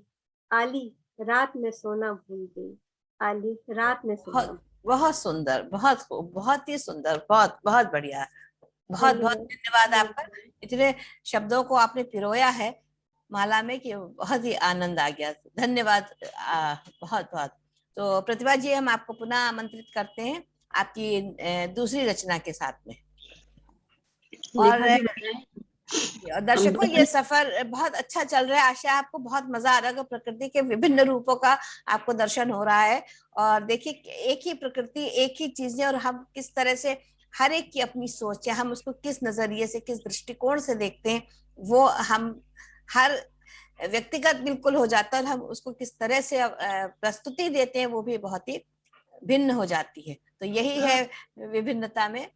आली रात में सोना भूल गई। आली रात में सोना। बहुत बहुत सुंदर, बहुत खूब, बहुत ही सुंदर, बहुत बहुत बढ़िया। बहुत बहुत धन्यवाद आपका। इतने शब्दों को आपने पिरोया है माला में कि बहुत ही आनंद आ गया। धन्यवाद बहुत बहुत। तो प्रतिभा जी, हम आपको पुनः आमंत्रित करते हैं आपकी दूसरी रचना के साथ में। और दर्शकों, ये सफर बहुत अच्छा चल रहा है। आशा आपको बहुत मजा आ रहा है। प्रकृति के विभिन्न रूपों का आपको दर्शन हो रहा है। और देखिए, एक ही प्रकृति, एक ही चीजें, और हम किस तरह से, हर एक की अपनी सोच है, हम उसको किस नजरिए से, किस दृष्टिकोण से देखते हैं, वो हम हर व्यक्तिगत बिल्कुल हो जाता है। हम उसको किस तरह से प्रस्तुति देते हैं, वो भी बहुत ही भिन्न हो जाती है। तो यही है विभिन्नता में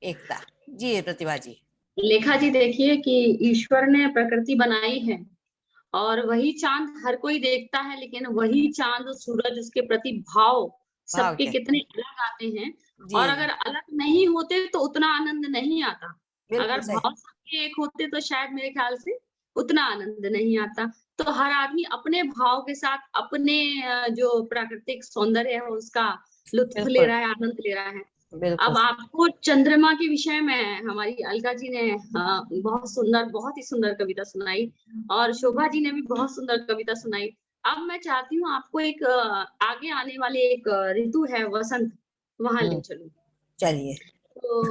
एकता। जी प्रतिभा जी। लेखा जी, देखिए कि ईश्वर ने प्रकृति बनाई है और वही चांद हर कोई देखता है, लेकिन वही चांद और सूरज, उसके प्रति भाव सबके कितने अलग आते हैं। और अगर अलग नहीं होते तो उतना आनंद नहीं आता। अगर भाव सबके एक होते तो शायद मेरे ख्याल से उतना आनंद नहीं आता। तो हर आदमी अपने भाव के साथ अपने जो प्राकृतिक सौंदर्य है उसका लुत्फ ले रहा है, आनंद ले रहा है। अब आपको चंद्रमा के विषय में हमारी अलका जी ने बहुत ही सुंदर कविता सुनाई, और शोभा जी ने भी बहुत सुंदर कविता सुनाई। अब मैं चाहती हूँ आपको एक आगे आने वाले एक ऋतु है वसंत, वहां ले चलूं। चलिए। तो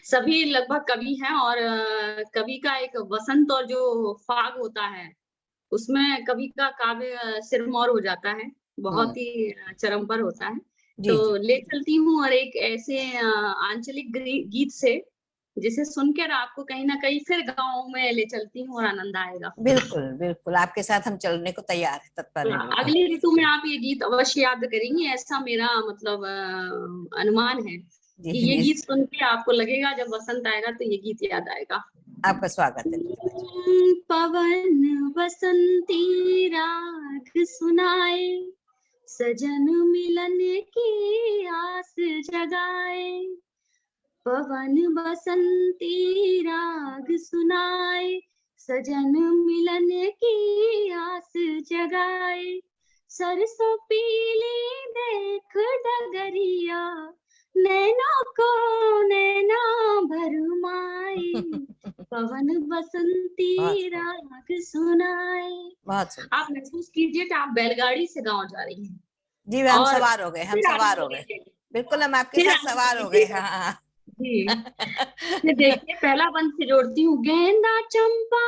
सभी लगभग कवि हैं, और कवि का एक वसंत और जो फाग होता है उसमें कवि का काव्य सिरमौर हो जाता है, बहुत ही चरम पर होता है। तो ले चलती हूँ और एक ऐसे आंचलिक गीत से जिसे सुनकर आपको कहीं ना कहीं फिर गाँव में ले चलती हूँ और आनंद आएगा। बिल्कुल बिल्कुल, आपके साथ हम चलने को तैयार है, तत्पर हैं। अगली ऋतु में आप ये गीत अवश्य याद करेंगी, ऐसा मेरा मतलब अनुमान है कि ये गीत सुन के आपको लगेगा जब वसंत आएगा तो ये गीत याद आएगा। आपका स्वागत है। पवन बसंती राग सुनाए, सजन मिलन की आस जगाए। पवन बसंती राग सुनाए, सजन मिलन की आस जगाए। सरसों पीली देख डगरिया, नैनों को नैना भरमाए। पवन बसंती राग सुनाए। आप महसूस कीजिए कि आप बैलगाड़ी से गाँव जा रही हैं। जी, हम सवार हो गए, हम सवार हो गए, बिल्कुल हम आपके साथ सवार हो गए। हाँ जी। देखिए, पहला बंद से जोड़ती हूँ। गेंदा चंपा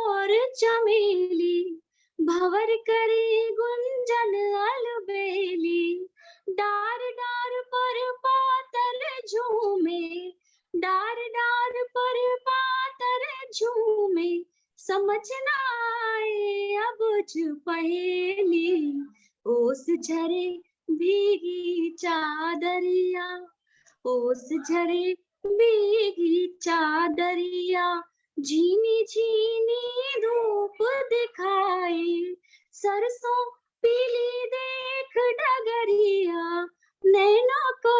और चमेली, भंवर करे गुंजन अलबेली। डार डार पर पातर झूमे, डार डार पर पातर झूमे। समझ ना आए अब पहेली, ओस झरे भीगी चादरिया, ओस झरे भीगी चादरिया। झीनी झीनी धूप दिखाए, सरसों पीली देख डगरिया। नैना को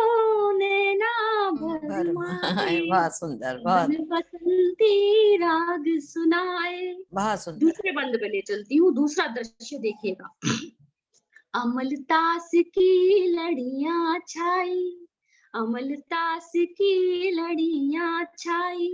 नैना भरमाए, बहुत सुंदर, बहुत बसंती राग सुनाए। बहुत सुंदर। दूसरे बंद पे ले चलती हूँ, दूसरा दृश्य देखिएगा। अमलतास की लड़ियां छाई, अमलतास की लड़ियां छाई।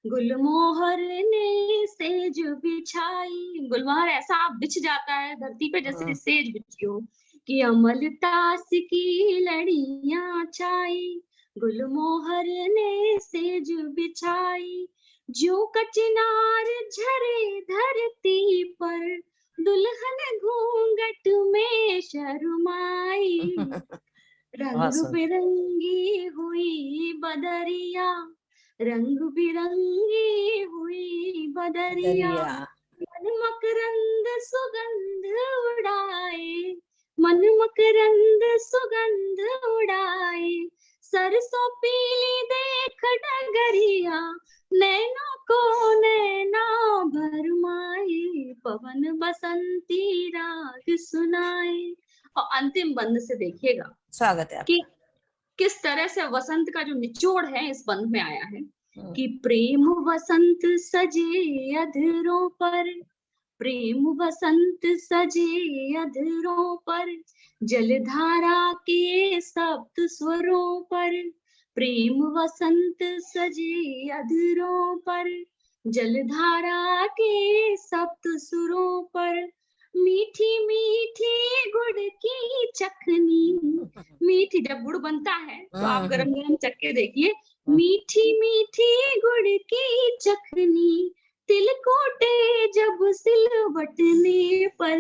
गुलमोहर ने सेज बिछाई। गुलमोहर ऐसा बिछ जाता है धरती पे जैसे सेज बिछी हो। कि अमलतास की लड़ियां छाई, गुलमोहर ने सेज बिछाई, जो कचनार झरे धरती पर, दुल्हन घूंघट में शर्माई। रंग बहुत सुंदर। बिरंगी हुई बदरिया, रंग बिरंगी हुई बदरिया, दरिया। मन मकरंद सुगंध उड़ाए, मन मकरंद सुगंध उड़ाए, सरसों पीली देख डगरिया, नैनों को नैना भरमाए, पवन बसंती राग सुनाए। और अंतिम बंद से देखिएगा स्वागत है कि आपका। किस तरह से वसंत का जो निचोड़ है इस बंद में आया है कि हम्म। प्रेम वसंत सजे अधरों पर, प्रेम वसंत सजे अधरों पर, जलधारा के सप्त स्वरों पर, प्रेम वसंत सजे अधरों पर, जलधारा के सप्त सुरों पर, मीठी मीठी गुड़ की चखनी, मीठी जब गुड़ बनता है तो आप गरम गरम चख के देखिए, मीठी मीठी गुड़ की चखनी, तिलकोटे जब सिलवटने पर,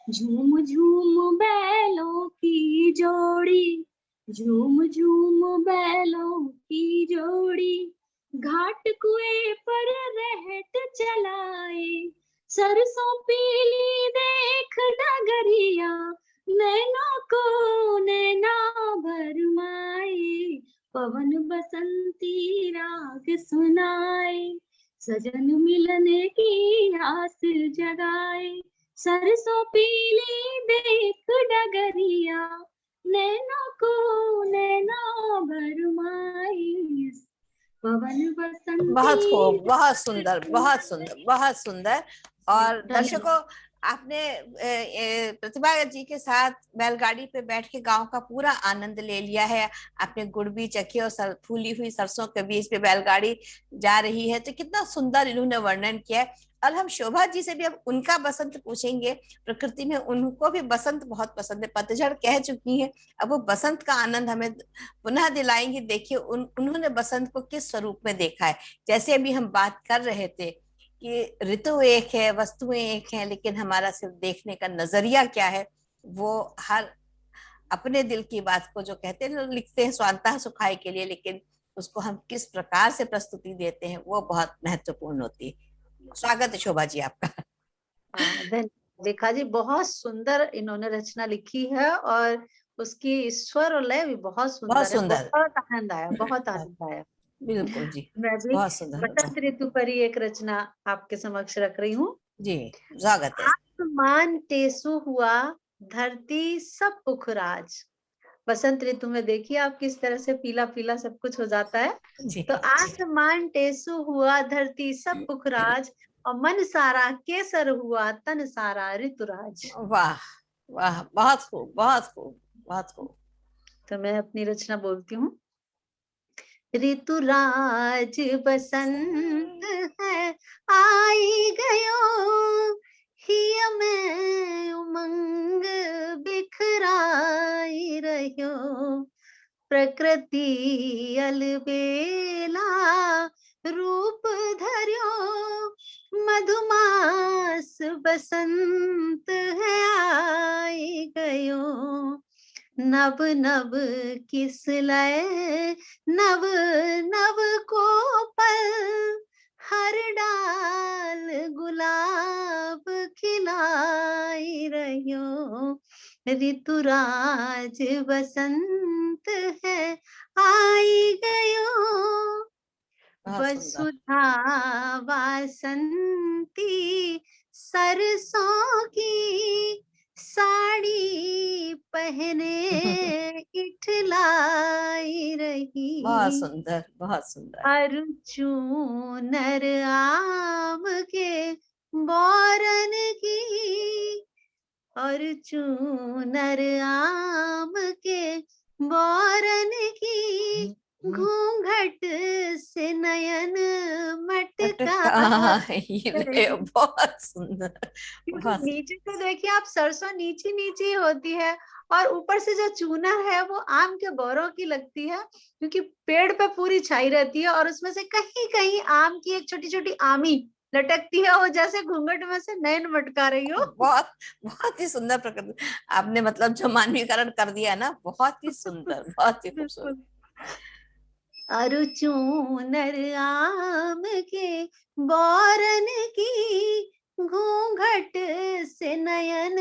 झूम झूम बैलों की जोड़ी, झूम झूम बैलों की जोड़ी, घाट कुएं पर रहट चलाए, सरसों पीली देख डगरिया, नैनों को नैना भरमाए, पवन बसंती राग सुनाए, सजन मिलने की आस जगाए, सरसों पीली देख डगरिया, नैनों को नैना भरमाए, पवन बसंती। बहुत खूब, बहुत सुंदर, बहुत सुंदर, बहुत सुंदर। और दर्शकों, आपने प्रतिभा जी के साथ बैलगाड़ी पे बैठ के गांव का पूरा आनंद ले लिया है। आपने गुड़ भी चखी और फूली हुई सरसों के बीच पे बैलगाड़ी जा रही है, तो कितना सुंदर इन्होंने वर्णन किया है। और हम शोभा जी से भी अब उनका बसंत पूछेंगे। प्रकृति में उनको भी बसंत बहुत पसंद है, पतझड़ कह चुकी है, अब वो बसंत का आनंद हमें पुनः दिलाएंगे। देखिए उन्होंने बसंत को किस स्वरूप में देखा है। जैसे अभी हम बात कर रहे थे कि ऋतु एक है, वस्तुएं एक हैं, लेकिन हमारा सिर्फ देखने का नजरिया क्या है, वो हर अपने दिल की बात को जो कहते हैं लिखते हैं स्वांतः सुखाय के लिए, लेकिन उसको हम किस प्रकार से प्रस्तुति देते हैं वो बहुत महत्वपूर्ण होती है। स्वागत है शोभा जी आपका। धन्यवाद रेखा जी, बहुत सुंदर इन्होंने रचना लिखी है और उसकी स्वर और लय भी बहुत सुंदर है। बहुत आनंद आया, बहुत आनंद आया। बिल्कुल जी, मैं भी बहुत सुंदर बसंत ऋतु पर ही एक रचना आपके समक्ष रख रही हूँ जी। स्वागत है। आसमान टेसु हुआ, धरती सब पुखराज। बसंत ऋतु में देखिए आप किस तरह से पीला पीला सब कुछ हो जाता है। जी। तो आसमान टेसु हुआ, धरती सब पुखराज, और मन सारा केसर हुआ, तन सारा ऋतुराज। वाह वाह, बहुत खूब, बहुत खूब, बहुत खूब। तो मैं अपनी रचना बोलती हूँ। ऋतुराज बसंत है आई गयो, हिय में उमंग बिखराई रह्यो, प्रकृति अलबेला रूप धर्यो, मधुमास बसंत है आई गयो, नव नव किस लय नव नव को पल, हर डाल गुलाब खिलाई रह्यो, ऋतुराज बसंत है आई गयो, वसुधा वासंती सरसों की, साड़ी पहने इठलाई रही, बहुत सुंदर, बहुत सुंदर। अरचू नर आम के बौरन की, और चूनर आम के बौरन की, घूंघट से नयन मटका ये बहुत सुंदर, क्योंकि बहुत नीचे से देखिए आप, सरसों नीची नीची होती है और ऊपर से जो चूना है वो आम के बोरों की लगती है, क्योंकि पेड़ पे पूरी छाई रहती है और उसमें से कहीं कहीं आम की एक छोटी छोटी आमी लटकती है, वो जैसे घूंघट में से नयन मटका रही हो। बहुत बहुत ही सुंदर प्रकृति आपने मतलब जो मानवीकरण कर दिया ना, बहुत ही सुंदर, बहुत ही खूबसूरत। बिल्कुल। अरु चूनर आम के बौरन की, घूंघट से नयन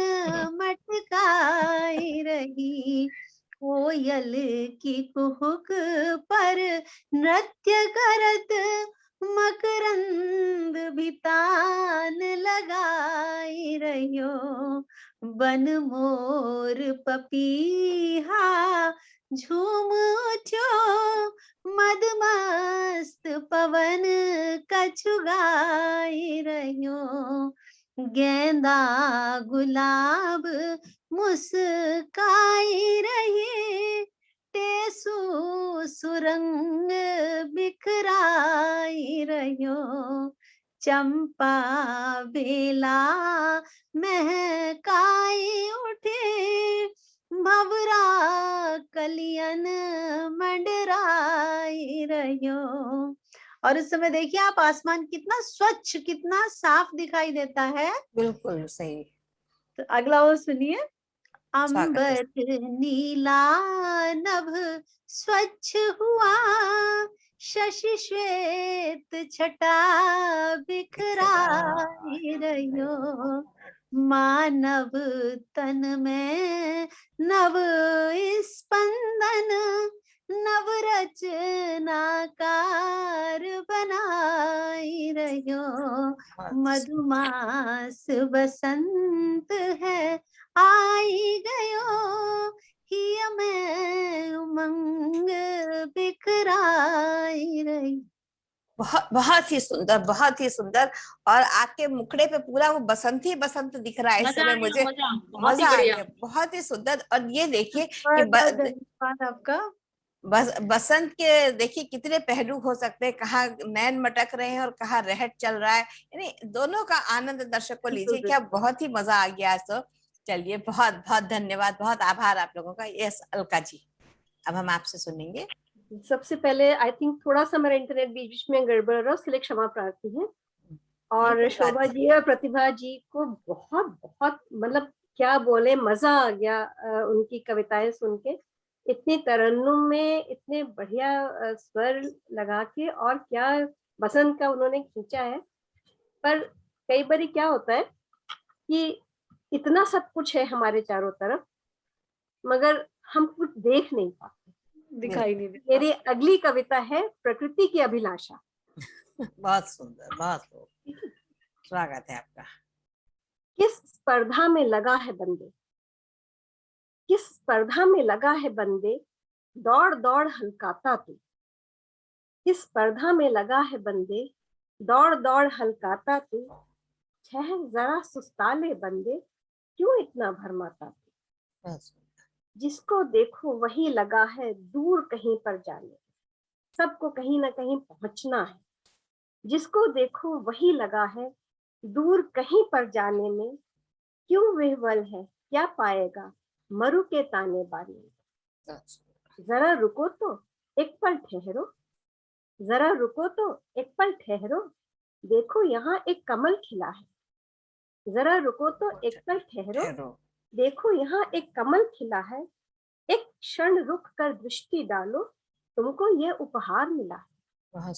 मटकाई रही, कोयल की कुहुक पर नृत्य करत, मकरंद भी तान लगाई रहियो, बन मोर पपीहा झूम उठ्यो, मदमस्त पवन कछु गाई रहियो, गेंदा गुलाब मुस्काई रही, टेसु सुरंग बिखराई रहियो, चंपा बेला महकाई उठे, भवरा कलियन मंडराई रहियो। और उस समय देखिए आप, आसमान कितना स्वच्छ, कितना साफ दिखाई देता है। बिल्कुल सही। तो अगला वो सुनिए। स्वागत है। अंबर नीला नभ स्वच्छ हुआ, शशि श्वेत छटा बिखराई रहियो, मानव तन में नव स्पंदन, नव रचनाकार बनाई रहियो, मधुमास बसंत है आई गयो, हिय में उमंग बिखराई रही। बहुत बहुत ही सुंदर, बहुत ही सुंदर। और आपके मुखड़े पे पूरा वो बसंत ही बसंत दिख रहा है इस मजा समय आ गया, मुझे। मजा बहुत ही मजा आ बढ़िया। गया, बहुत ही सुंदर। और ये देखिए कि बहुत बहुत धन्यवाद आपका। बसंत के देखिए कितने पहलू हो सकते हैं, कहाँ नैन मटक रहे हैं और कहाँ रहट चल रहा है, यानी दोनों का आनंद दर्शक को लीजिए। क्या बहुत ही मजा आ गया आज तो। चलिए, बहुत बहुत धन्यवाद, बहुत आभार आप लोगों का। यस अलका जी, अब हम आपसे सुनेंगे। सबसे पहले आई थिंक थोड़ा सा मेरा इंटरनेट बीच बीच में गड़बड़ हो रहा है, उसके लिए क्षमा प्रार्थी है। और शोभा जी और प्रतिभा जी को बहुत बहुत मतलब क्या बोले, मजा आ गया उनकी कविताएं सुन के। इतनी तरन्नुम में इतने बढ़िया स्वर लगा के, और क्या बसंत का उन्होंने खींचा है। पर कई बार क्या होता है कि इतना सब कुछ है हमारे चारों तरफ, मगर हम कुछ देख नहीं पाते, दिखाई नहीं देता। मेरी अगली कविता है प्रकृति की अभिलाषा। बहुत सुंदर, बहुत खूब, स्वागत है आपका। किस स्पर्धा में लगा है बंदे, किस स्पर्धा में लगा है बंदे, दौड़ दौड़ हल्काता तू, किस स्पर्धा में लगा है बंदे, दौड़ दौड़ हल्काता तू, ठहर जरा सुस्ता ले बंदे, क्यों इतना भरमाता तू, जिसको देखो वही लगा है दूर कहीं पर जाने, सबको कहीं ना कहीं पहुंचना है, जिसको देखो वही लगा है दूर कहीं पर जाने में, क्यों विह्वल है क्या पाएगा मरु के ताने बाने। जरा रुको तो एक पल ठहरो, जरा रुको तो एक पल ठहरो, देखो यहाँ एक कमल खिला है, जरा रुको तो एक पल ठहरो, देखो यहाँ एक कमल खिला है, एक क्षण रुक कर दृष्टि डालो, तुमको ये उपहार मिला है।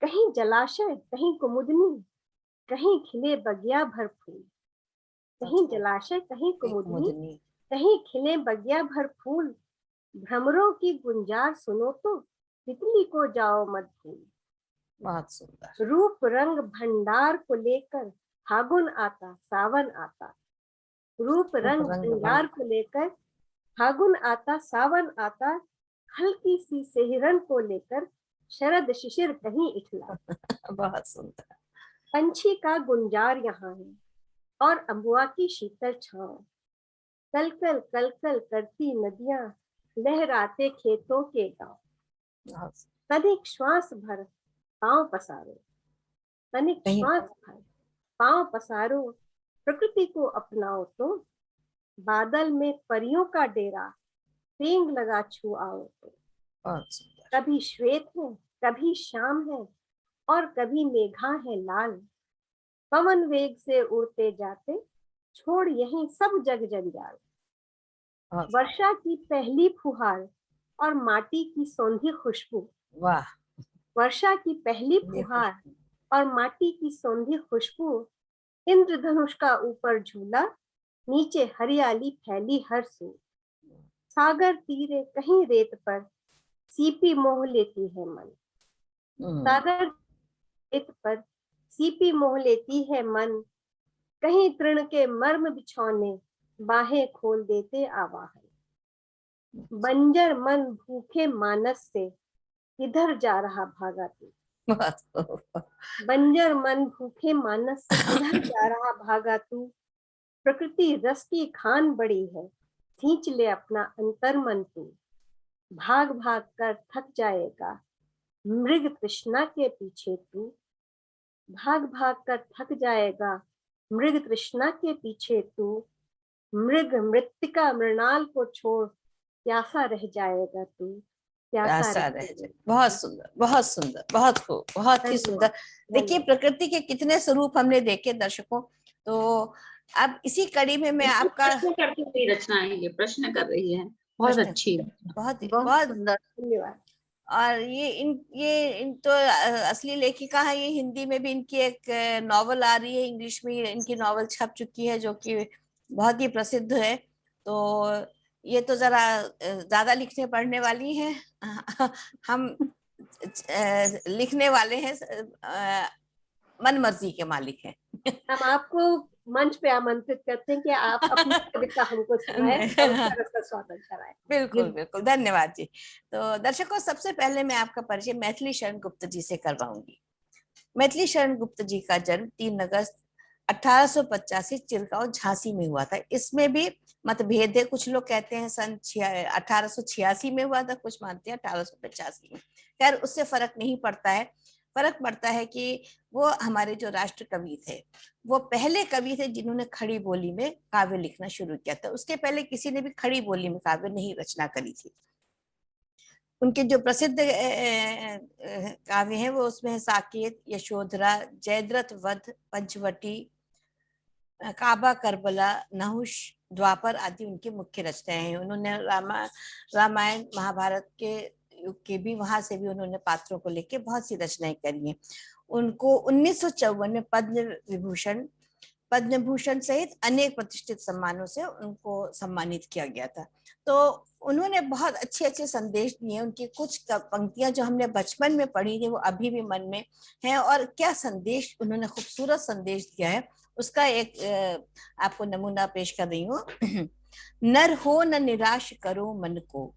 कहीं जलाशय कहीं कुमुदनी, कहीं खिले बगिया भर फूल, कहीं जलाशय कहीं कुमुदनी, कहीं खिले बगिया भर फूल, भ्रमरों की गुंजार सुनो तो तितली को जाओ मत भूल। बहुत सुंदर। रूप रंग भंडार को लेकर फागुन आता सावन आता, रूप रंग भंडार को लेकर फागुन आता सावन आता, हल्की सी सेहरन को लेकर शरद शिशिर कहीं इठला। बहुत सुंदर। पंछी का गुंजार यहाँ है और अम्बुआ की शीतल छांव, कलकल कलकल करती नदियां, लहराते खेतों के गांव, तनिक श्वास भर पांव पसारो, तनिक कहीं श्वास भर पांव पसारो, प्रकृति को अपनाओ तो, बादल में परियों का डेरा सींग लगा छू आओ तो। बहुत सुंदर। कभी श्वेत है, कभी श्याम है, और कभी मेघा है लाल, पवन वेग से उड़ते जाते, छोड़ यहीं सब जग जंजाल। बहुत वर्षा की पहली फुहार और माटी की सौंधी खुशबू, वाह। वर्षा की पहली फुहार और माटी की सौंधी खुशबू, इंद्रधनुष का ऊपर झूला, नीचे हरियाली फैली हर सू। सागर तीरे कहीं रेत पर सीपी मोह लेती है मन, सागर रेत पर सीपी मोह लेती है मन, कहीं तृण के मर्म बिछौने बाहें खोल देते आवाहन। बंजर मन भूखे मानस से किधर जा रहा भागा तू, बंजर मन भूखे मानस से किधर जा रहा भागा तू। प्रकृति रस की खान बड़ी है, खींच ले अपना अंतर मन तू, भाग भाग कर थक जाएगा मृग तृष्णा के पीछे तू, भाग भाग कर थक जाएगा मृग तृष्णा के पीछे तू, मृग मृत्तिका मृणाल को छोड़ प्यासा रह जाएगा तू, प्यासा प्यासा रह रह जाए। जाएगा। बहुत सुंदर, बहुत सुंदर, बहुत खूब, बहुत ही सुंदर। देखिए प्रकृति के कितने स्वरूप हमने देखे दर्शकों। तो अब इसी कड़ी में मैं आपका प्रश्न करती हुई रचना है, ये प्रश्न कर रही है, बहुत प्रश्न, अच्छी है। बहुत बहुत सुंदर। धन्यवाद। और ये इन तो असली लेखिका है। ये हिंदी में भी इनकी एक नॉवल आ रही है, इंग्लिश में इनकी नॉवल छप चुकी है जो कि बहुत ही प्रसिद्ध है। तो ये तो जरा ज्यादा लिखने पढ़ने वाली हैं। हम लिखने वाले हैं, मन मर्जी के मालिक हैं। हम आपको मंच पे आमंत्रित करते हैं कि आप अपनी कविता हमको सुनाएं और उसका रस स्वागत कराएं। बिल्कुल बिल्कुल, धन्यवाद जी। तो दर्शकों, सबसे पहले मैं आपका परिचय मैथिली शरण गुप्त जी से करवाऊंगी। मैथिली शरण गुप्त जी का जन्म 3 अगस्त 1885 चिरगांव झांसी में हुआ था। इसमें भी मतभेद है, कुछ लोग कहते हैं सन 1886 में हुआ था, कुछ मानते हैं 1885 में। खैर उससे फर्क नहीं पड़ता है। फर्क पड़ता है कि वो हमारे जो राष्ट्र कवि थे, वो पहले कवि थे जिन्होंने खड़ी बोली में काव्य लिखना शुरू किया था। उसके पहले किसी ने भी खड़ी बोली में काव्य नहीं रचना करी थी। उनके जो प्रसिद्ध काव्य हैं वो उसमें है साकेत, यशोधरा, जयद्रथ वध, पंचवटी, काबा, करबला, नहुष, द्वापर आदि उनकी मुख्य रचनाएं हैं। उन्होंने रामायण महाभारत के युग के भी, वहां से भी उन्होंने पात्रों को लेके बहुत सी रचनाएं करी हैं। उनको 1954 में पद्म भूषण सहित अनेक प्रतिष्ठित सम्मानों से उनको सम्मानित किया गया था। तो उन्होंने बहुत अच्छे अच्छे संदेश दिए। उनकी कुछ पंक्तियां जो हमने बचपन में पढ़ी थी वो अभी भी मन में है। और क्या संदेश उन्होंने, खूबसूरत संदेश दिया है। उसका एक आपको नमूना पेश कर रही हूँ। नर हो न निराश करो मन को,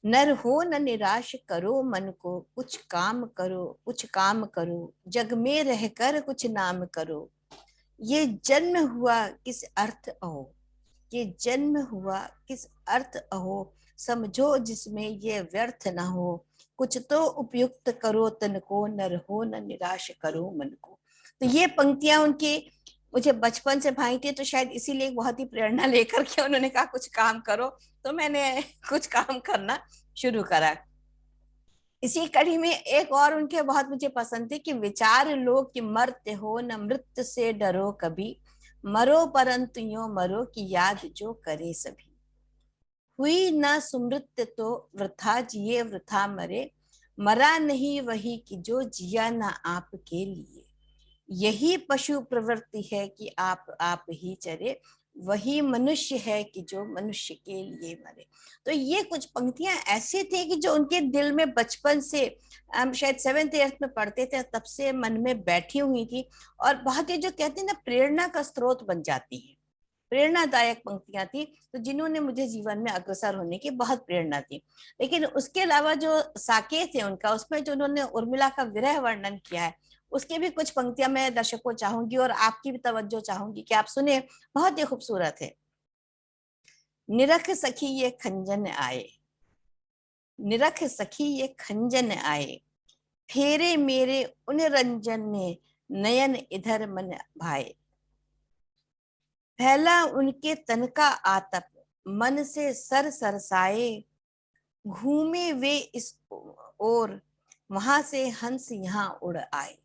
नर हो न निराश करो मन को, कुछ काम करो, कुछ काम करो, जग में रहकर कुछ नाम करो। ये जन्म हुआ किस अर्थ अहो, ये जन्म हुआ किस अर्थ अहो, समझो जिसमें ये व्यर्थ न हो। कुछ तो उपयुक्त करो तन को, नर हो न निराश करो मन को। तो ये पंक्तियां उनकी मुझे बचपन से भाई थी, तो शायद इसीलिए बहुत ही प्रेरणा लेकर के उन्होंने कहा कुछ काम करो, तो मैंने कुछ काम करना शुरू करा। इसी कड़ी में एक और उनके बहुत मुझे पसंद थी कि विचार लो कि मरते हो न मृत्यु से डरो कभी, मरो परंतु यूं मरो कि याद जो करे सभी। हुई न सुमृत्य तो वृथा जिए वृथा मरे, मरा नहीं वही कि जो जिया न आपके लिए। यही पशु प्रवृत्ति है कि आप ही चरे, वही मनुष्य है कि जो मनुष्य के लिए मरे। तो ये कुछ पंक्तियां ऐसी थी कि जो उनके दिल में बचपन से, हम शायद 7th 8th में पढ़ते थे तब से मन में बैठी हुई थी। और बहुत ही जो कहते हैं ना, प्रेरणा का स्रोत बन जाती है। प्रेरणादायक पंक्तियां थी, तो जिन्होंने मुझे जीवन में अग्रसर होने की बहुत प्रेरणा थी। लेकिन उसके अलावा जो साकेत है उनका, उसमें जो उन्होंने उर्मिला का विरह वर्णन किया है, उसकी भी कुछ पंक्तियां मैं दर्शकों चाहूंगी और आपकी भी तवज्जो चाहूंगी कि आप सुने। बहुत ही खूबसूरत है। निरख सखी ये खंजन आए, निरख सखी ये खंजन आए, फेरे मेरे उन रंजन ने, नयन इधर मन भाए। फैला उनके तन का आतप, मन से सर सरसाए, घूमे वे इस ओर, वहां से हंस यहाँ उड़ आए।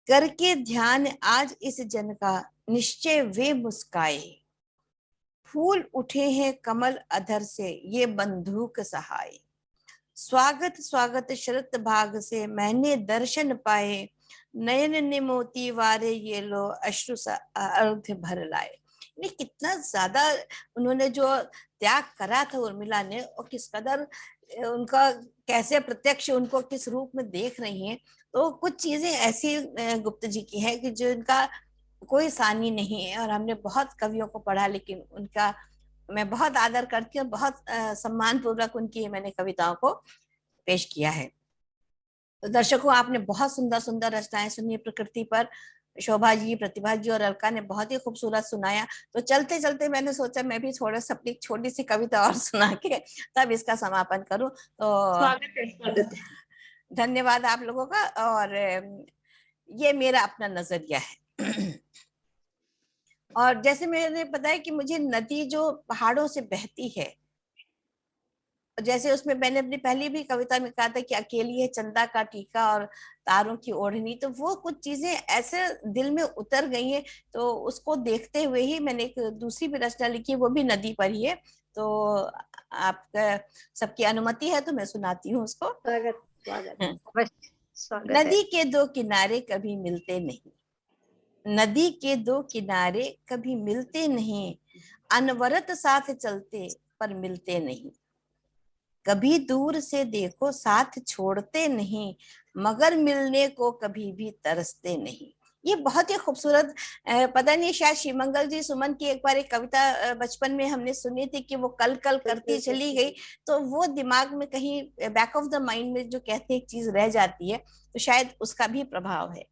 करके ध्यान आज इस जन का, निश्चय वे मुस्काए, फूल उठे हैं कमल अधर से, ये बंधुक सहाय। स्वागत स्वागत शरत भाग से, मैंने दर्शन पाए, नयन ने मोती वारे, ये लो अश्रु अर्घ्य भर लाए। ये कितना ज्यादा उन्होंने जो त्याग करा था उर्मिला ने, और किस कदर उनका, कैसे प्रत्यक्ष उनको किस रूप में देख रही हैं। तो कुछ चीजें ऐसी गुप्त जी की है कि जो इनका कोई सानी नहीं है, और हमने बहुत कवियों को पढ़ा, लेकिन उनका मैं बहुत आदर करती हूँ, बहुत सम्मान पूर्वक उनकी मैंने कविताओं को पेश किया है। तो दर्शकों, आपने बहुत सुंदर सुंदर रचनाएं सुनी प्रकृति पर। शोभा जी, प्रतिभा जी और अलका ने बहुत ही खूबसूरत सुनाया। तो चलते चलते मैंने सोचा मैं भी थोड़ा सा अपनी छोटी सी कविता और सुना के तब इसका समापन करूं। तो स्वागत है। धन्यवाद आप लोगों का। और ये मेरा अपना नजरिया है। और जैसे मैंने बताया कि मुझे नदी जो पहाड़ों से बहती है, जैसे उसमें मैंने अपनी पहली भी कविता में कहा था कि अकेली है चंदा का टीका और तारों की ओढ़नी, तो वो कुछ चीजें ऐसे दिल में उतर गई हैं। तो उसको देखते हुए ही मैंने एक दूसरी भी रचना लिखी, वो भी नदी पर ही है। तो आपका सबकी अनुमति है तो मैं सुनाती हूँ उसको। स्वागत स्वागत। स्वागत है। नदी के दो किनारे कभी मिलते नहीं, नदी के दो किनारे कभी मिलते नहीं, अनवरत साथ चलते पर मिलते नहीं। कभी दूर से देखो साथ छोड़ते नहीं, मगर मिलने को कभी भी तरसते नहीं। ये बहुत ही खूबसूरत, पता नहीं शायद शिवमंगल जी सुमन की एक बार एक कविता बचपन में हमने सुनी थी कि वो कल कल करती चली गई, तो वो दिमाग में कहीं बैक ऑफ द माइंड में जो कहते एक चीज रह जाती है, तो शायद उसका भी प्रभाव है।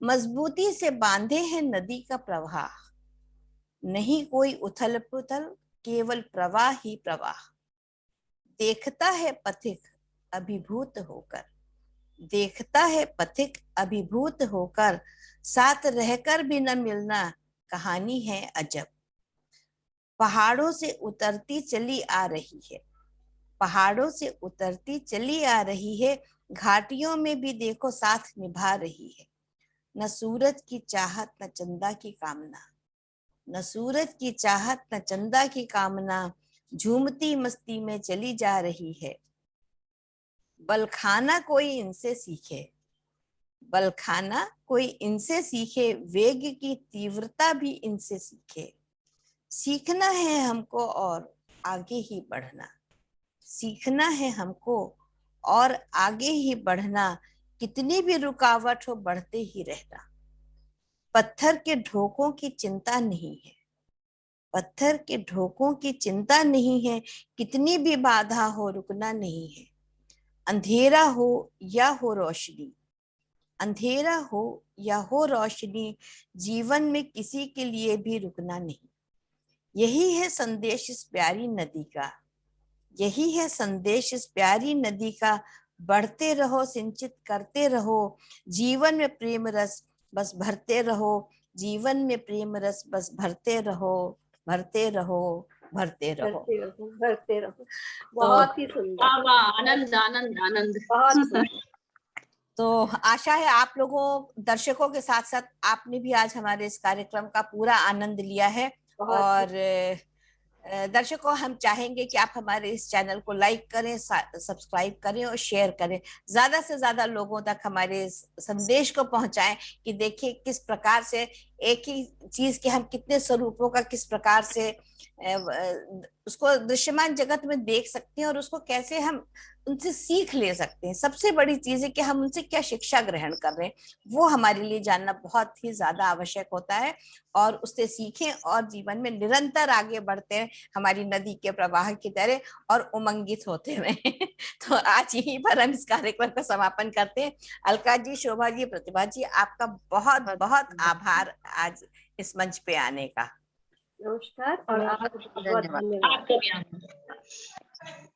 मजबूती से बांधे है नदी का प्रवाह, नहीं कोई उथल पुथल, केवल प्रवाह ही प्रवाह। देखता है पथिक अभिभूत होकर, देखता है पथिक अभिभूत होकर, साथ रहकर भी न मिलना कहानी है अजब। पहाड़ों से उतरती चली आ रही है, पहाड़ों से उतरती चली आ रही है, घाटियों में भी देखो साथ निभा रही है। न सूरज की चाहत न चंदा की कामना, न सूरज की चाहत न चंदा की कामना, झूमती मस्ती में चली जा रही है। बलखाना कोई इनसे सीखे, बलखाना कोई इनसे सीखे, वेग की तीव्रता भी इनसे सीखे। सीखना है हमको और आगे ही बढ़ना, सीखना है हमको और आगे ही बढ़ना, कितनी भी रुकावट हो बढ़ते ही रहना। पत्थर के ढोकों की चिंता नहीं है, पत्थर के ढोकों की चिंता नहीं है, कितनी भी बाधा हो रुकना नहीं है। अंधेरा हो या हो रोशनी, अंधेरा हो या हो रोशनी, जीवन में किसी के लिए भी रुकना नहीं। यही है संदेश इस प्यारी नदी का, यही है संदेश इस प्यारी नदी का। बढ़ते रहो सिंचित करते रहो, जीवन में प्रेम रस बस भरते रहो, जीवन में प्रेम रस बस भरते रहो, भरते रहो, भरते रहो, भरते रहो। बहुत ही सुंदर। वाह, आनंद आनंद आनंद। बहुत सुंदर। तो आशा है आप लोगों दर्शकों के साथ साथ आपने भी आज हमारे इस कार्यक्रम का पूरा आनंद लिया है। और दर्शकों, हम चाहेंगे कि आप हमारे इस चैनल को लाइक करें, सब्सक्राइब करें और शेयर करें, ज्यादा से ज्यादा लोगों तक हमारे इस संदेश को पहुंचाएं कि देखिए किस प्रकार से एक ही चीज के हम कितने स्वरूपों का किस प्रकार से उसको दृश्यमान जगत में देख सकते हैं और उसको कैसे हम उनसे सीख ले सकते हैं। सबसे बड़ी चीज है कि हम उनसे क्या शिक्षा ग्रहण कर रहे हैं, वो हमारे लिए जानना बहुत ही ज्यादा आवश्यक होता है। और उससे सीखें और जीवन में निरंतर आगे बढ़ते हैं हमारी नदी के प्रवाह की तरह और उमंगित होते हुए। तो आज यहीं पर हम इस कार्यक्रम का समापन करते हैं। अलका जी, शोभा जी, प्रतिभा जी, आपका बहुत बहुत आभार आज इस मंच पे आने का। नमस्कार और आपका बहुत धन्यवाद। धन्यवाद। आपको भी आनंद।